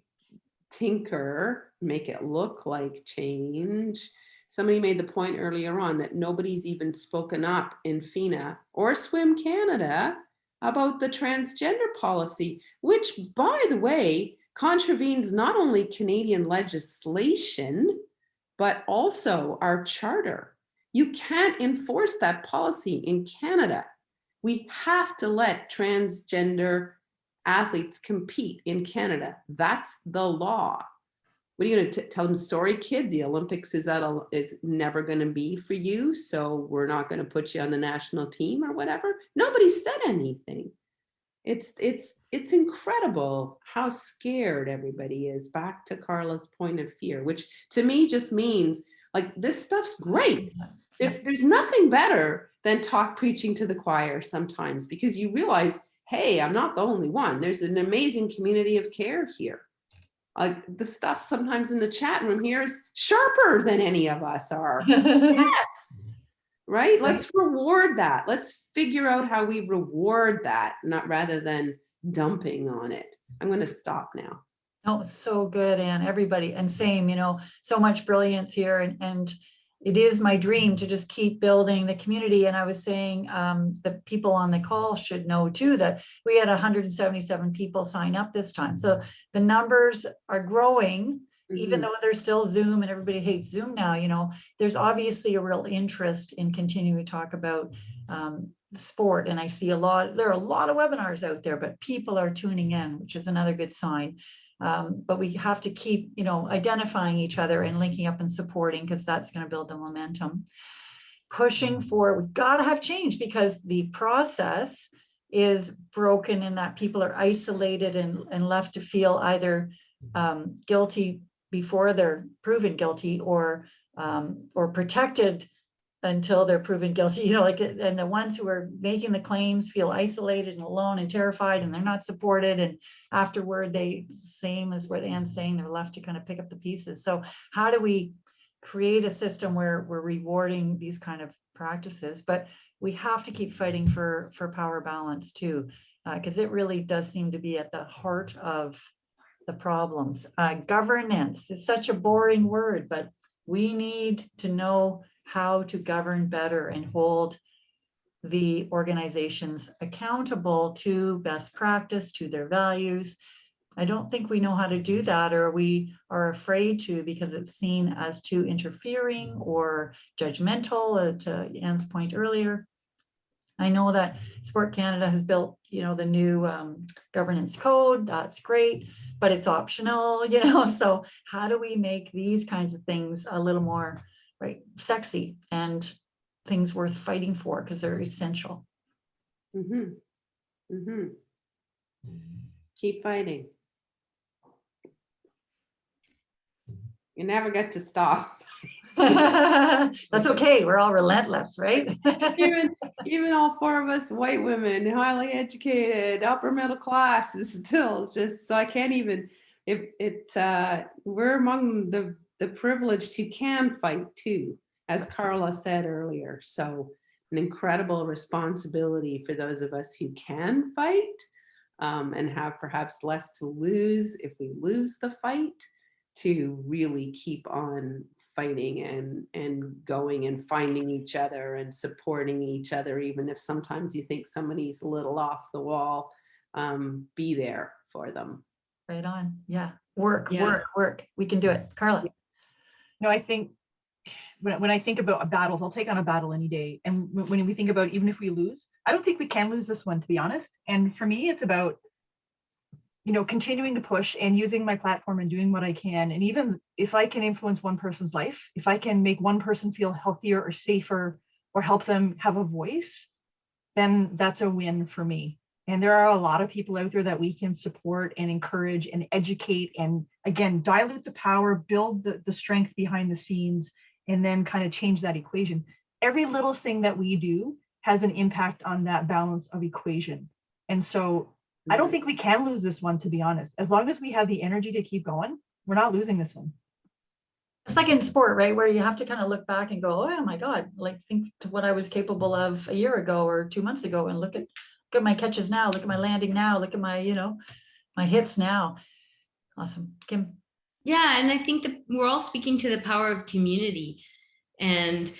tinker, make it look like change. Somebody made the point earlier on that nobody's even spoken up in FINA or Swim Canada about the transgender policy, which, by the way, contravenes not only Canadian legislation, but also our charter. You can't enforce that policy in Canada. We have to let transgender athletes compete in Canada. That's the law. what are you going to tell them? Sorry, kid, the Olympics is never going to be for you, so we're not going to put you on the national team or whatever. Nobody said anything. It's incredible how scared everybody is. Back to Carla's point of fear, which to me just means like this stuff's great. There's nothing better than preaching to the choir sometimes, because you realize, hey, I'm not the only one. There's an amazing community of care here. Like the stuff sometimes in the chat room here is sharper than any of us are. Yes. Right? Let's reward that. Let's figure out how we reward that, not rather than dumping on it. I'm going to stop now. Oh, so good, Anne. Everybody, and same, you know, so much brilliance here, and it is my dream to just keep building the community. And I was saying the people on the call should know too that we had 177 people sign up this time. So the numbers are growing, even though there's still Zoom and everybody hates Zoom now. You know, there's obviously a real interest in continuing to talk about sport. And I see there are a lot of webinars out there, but people are tuning in, which is another good sign. But we have to keep, you know, identifying each other and linking up and supporting, because that's going to build the momentum. Pushing for, we've got to have change, because the process is broken in that people are isolated and left to feel either guilty before they're proven guilty, or protected until they're proven guilty, you know, like, and the ones who are making the claims feel isolated and alone and terrified, and they're not supported. And afterward, same as what Anne's saying, they're left to kind of pick up the pieces. So how do we create a system where we're rewarding these kind of practices? But we have to keep fighting for power balance too, because it really does seem to be at the heart of the problems. Governance is such a boring word, but we need to know how to govern better and hold the organizations accountable to best practice, to their values. I don't think we know how to do that, or we are afraid to, because it's seen as too interfering or judgmental, to Anne's point earlier. I know that Sport Canada has built, you know, the new governance code. That's great, but it's optional, you know. So how do we make these kinds of things a little more sexy and things worth fighting for, because they're essential? Keep fighting. You never get to stop. That's okay. We're all relentless, right? even all four of us white women, highly educated, upper middle class, is still just, so I can't even, we're among the privileged who can fight too, as Carla said earlier. So an incredible responsibility for those of us who can fight, and have perhaps less to lose if we lose the fight, to really keep on fighting and going and finding each other and supporting each other, even if sometimes you think somebody's a little off the wall. Be there for them. Right on. Yeah. Work. We can do it. Carla. No, I think when I think about battles, I'll take on a battle any day. And when we think about, even if we lose, I don't think we can lose this one, to be honest. And for me, it's about, you know, continuing to push and using my platform and doing what I can. And even if I can influence one person's life, if I can make one person feel healthier or safer, or help them have a voice, then that's a win for me. And there are a lot of people out there that we can support and encourage and educate, and again, dilute the power, build the strength behind the scenes, and then kind of change that equation. Every little thing that we do has an impact on that balance of equation. And so I don't think we can lose this one, to be honest. As long as we have the energy to keep going, we're not losing this one. It's like in sport, right? Where you have to kind of look back and go, oh my God, like think to what I was capable of a year ago or 2 months ago, and look at my catches now, look at my landing now, look at my, you know, my hits now. Awesome. Kim. Yeah, and I think that we're all speaking to the power of community, and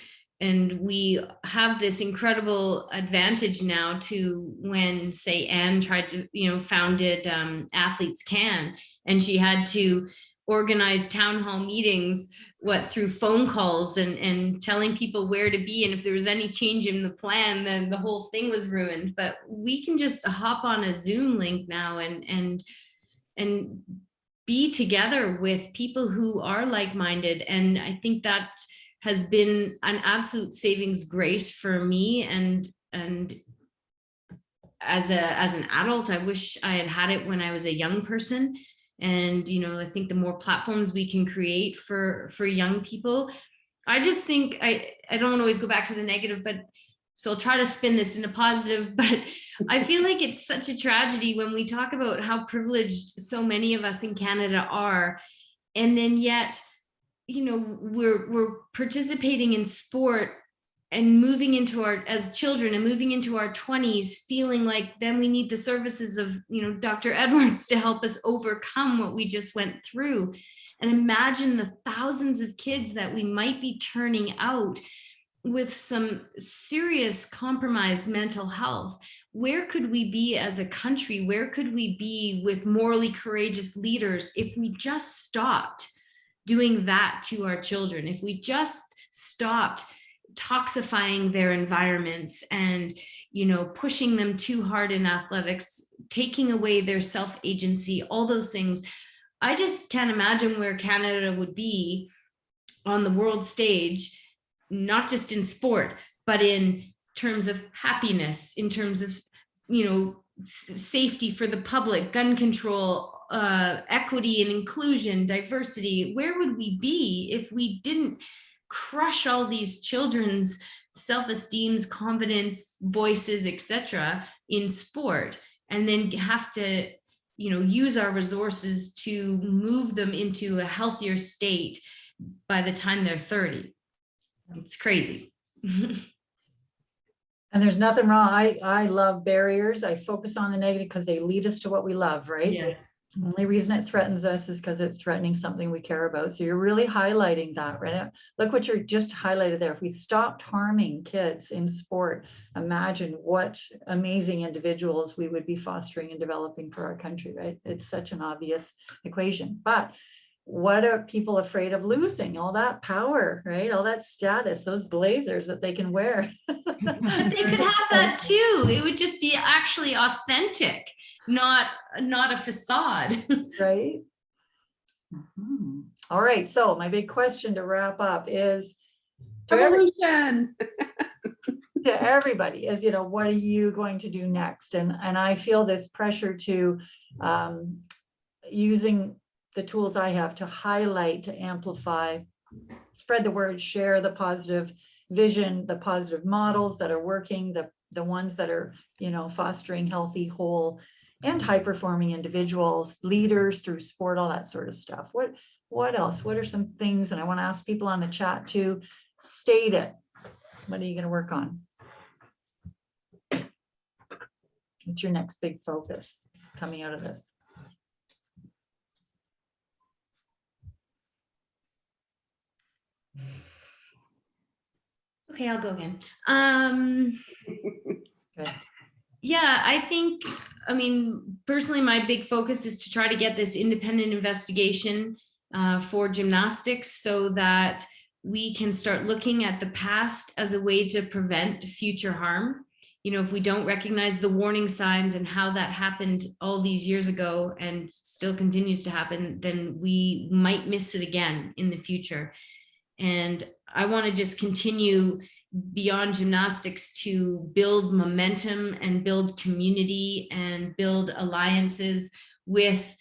we have this incredible advantage now to when, say, Anne tried to, you know, founded Athletes Can, and she had to organize town hall meetings, through phone calls and telling people where to be, and if there was any change in the plan, then the whole thing was ruined. But we can just hop on a Zoom link now and be together with people who are like-minded. And I think that has been an absolute savings grace for me. And as an adult, I wish I had had it when I was a young person. And, you know, I think the more platforms we can create for young people, I just think I don't always go back to the negative, but so I'll try to spin this into positive, but I feel like it's such a tragedy when we talk about how privileged so many of us in Canada are. And then yet, you know, we're participating in sport and moving into our, as children, and moving into our 20s, feeling like then we need the services of, you know, Dr. Edwards to help us overcome what we just went through. And imagine the thousands of kids that we might be turning out with some serious compromised mental health. Where could we be as a country? Where could we be with morally courageous leaders if we just stopped doing that to our children? If we just stopped toxifying their environments and, you know, pushing them too hard in athletics, taking away their self-agency, all those things. I just can't imagine where Canada would be on the world stage, not just in sport, but in terms of happiness, in terms of, you know, safety for the public, gun control, equity and inclusion, diversity. Where would we be if we didn't crush all these children's self-esteems, confidence, voices, etc. in sport, and then have to, you know, use our resources to move them into a healthier state by the time they're 30? It's crazy. And there's nothing wrong. I love barriers. I focus on the negative because they lead us to what we love, right? Yes. The only reason it threatens us is because it's threatening something we care about. So you're really highlighting that, right? Look what you're just highlighted there. If we stopped harming kids in sport, imagine what amazing individuals we would be fostering and developing for our country, right? It's such an obvious equation. But what are people afraid of losing? All that power, right? All that status, those blazers that they can wear. But they could have that too. It would just be actually authentic, not a facade. Right. Mhm. All right. So my big question to wrap up is Evolution. to everybody is, you know, what are you going to do next? And I feel this pressure to using the tools I have to highlight, to amplify, spread the word, share the positive vision, the positive models that are working, the ones that are, you know, fostering healthy, whole, and high-performing individuals, leaders through sport, all that sort of stuff. What else? What are some things? And I want to ask people on the chat to state it. What are you going to work on? What's your next big focus coming out of this? Okay, I'll go again. Okay. Yeah, I think, I mean, personally, my big focus is to try to get this independent investigation for gymnastics so that we can start looking at the past as a way to prevent future harm. You know, if we don't recognize the warning signs and how that happened all these years ago and still continues to happen, then we might miss it again in the future. And I want to just continue beyond gymnastics to build momentum and build community and build alliances with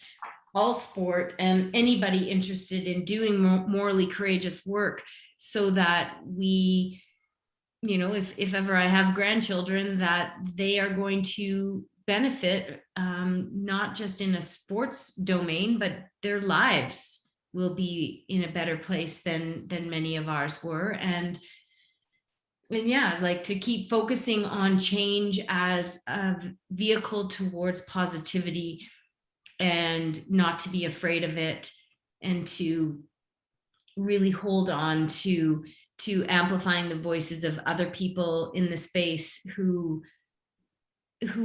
all sport and anybody interested in doing morally courageous work, so that we, you know, if ever I have grandchildren, that they are going to benefit, not just in a sports domain, but their lives will be in a better place than many of ours were. And yeah, like to keep focusing on change as a vehicle towards positivity and not to be afraid of it, and to really hold on to amplifying the voices of other people in the space who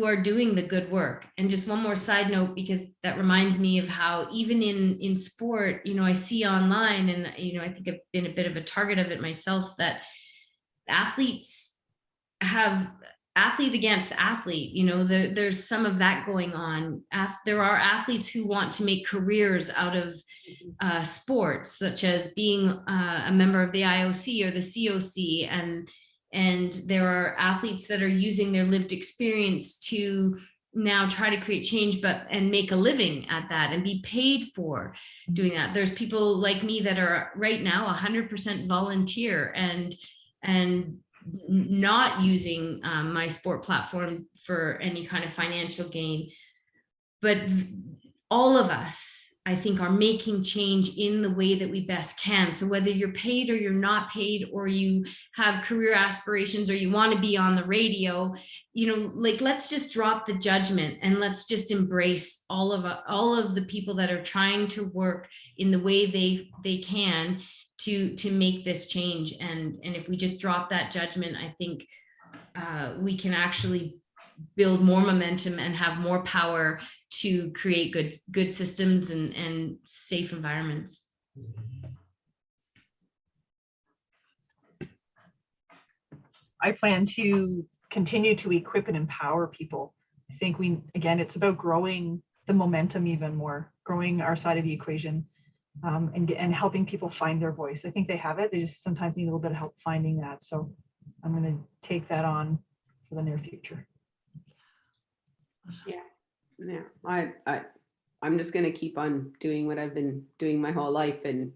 are doing the good work. And just one more side note, because that reminds me of how even in sport, you know, I see online, and, you know, I think I've been a bit of a target of it myself, that athletes have athlete against athlete, you know, there's some of that going on. There are athletes who want to make careers out of sports, such as being a member of the IOC or the COC, and there are athletes that are using their lived experience to now try to create change, and make a living at that and be paid for doing that. There's people like me that are right now 100% volunteer and not using my sport platform for any kind of financial gain. But all of us, I think, are making change in the way that we best can. So whether you're paid or you're not paid, or you have career aspirations, or you want to be on the radio, you know, like, let's just drop the judgment and let's just embrace all of the people that are trying to work in the way they can to make this change. And if we just drop that judgment, I think we can actually build more momentum and have more power to create good systems and safe environments. I plan to continue to equip and empower people. I think it's about growing the momentum even more, growing our side of the equation, and helping people find their voice. I think they have it. They just sometimes need a little bit of help finding that. So I'm going to take that on for the near future. Yeah, I'm just going to keep on doing what I've been doing my whole life, and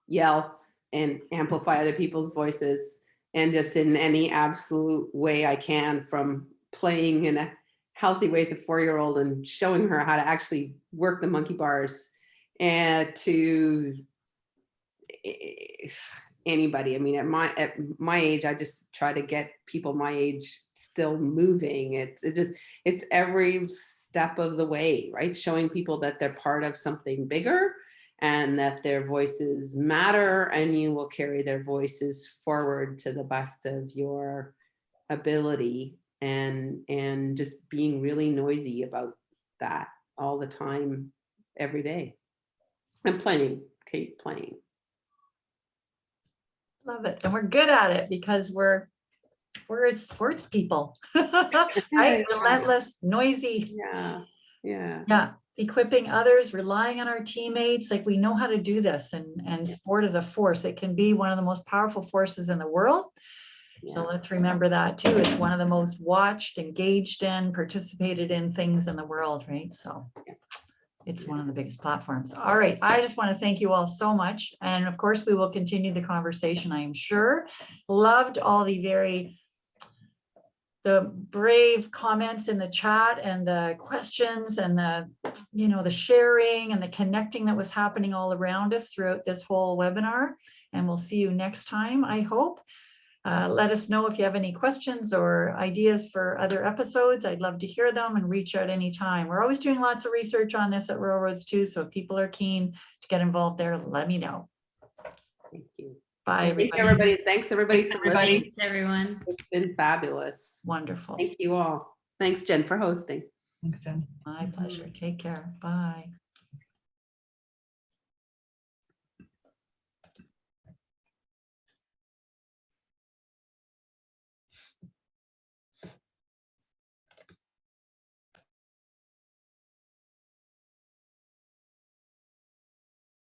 yell and amplify other people's voices, and just in any absolute way I can, from playing in a healthy way with a 4-year-old and showing her how to actually work the monkey bars, and to anybody. I mean, at my age, I just try to get people my age still moving. It's every step of the way, right? Showing people that they're part of something bigger and that their voices matter, and you will carry their voices forward to the best of your ability, and just being really noisy about that all the time, every day. And keep playing. Love it. And we're good at it because we're sports people. Right? Relentless, noisy. Yeah. Equipping others, relying on our teammates. Like, we know how to do this, and sport is a force. It can be one of the most powerful forces in the world. So let's remember that too. It's one of the most watched, engaged in, participated in things in the world, right? So it's one of the biggest platforms. All right. I just want to thank you all so much. And of course, we will continue the conversation, I am sure. Loved all the brave comments in the chat, and the questions, and the sharing and the connecting that was happening all around us throughout this whole webinar. And we'll see you next time, I hope. Let us know if you have any questions or ideas for other episodes. I'd love to hear them, and reach out anytime. We're always doing lots of research on this at Railroads too. So if people are keen to get involved there, let me know. Thank you. Bye, everybody. Thanks everybody for listening. Thanks, everyone. It's been fabulous. Wonderful. Thank you all. Thanks, Jen, for hosting. Thanks, Jen. My pleasure. Take care. Bye.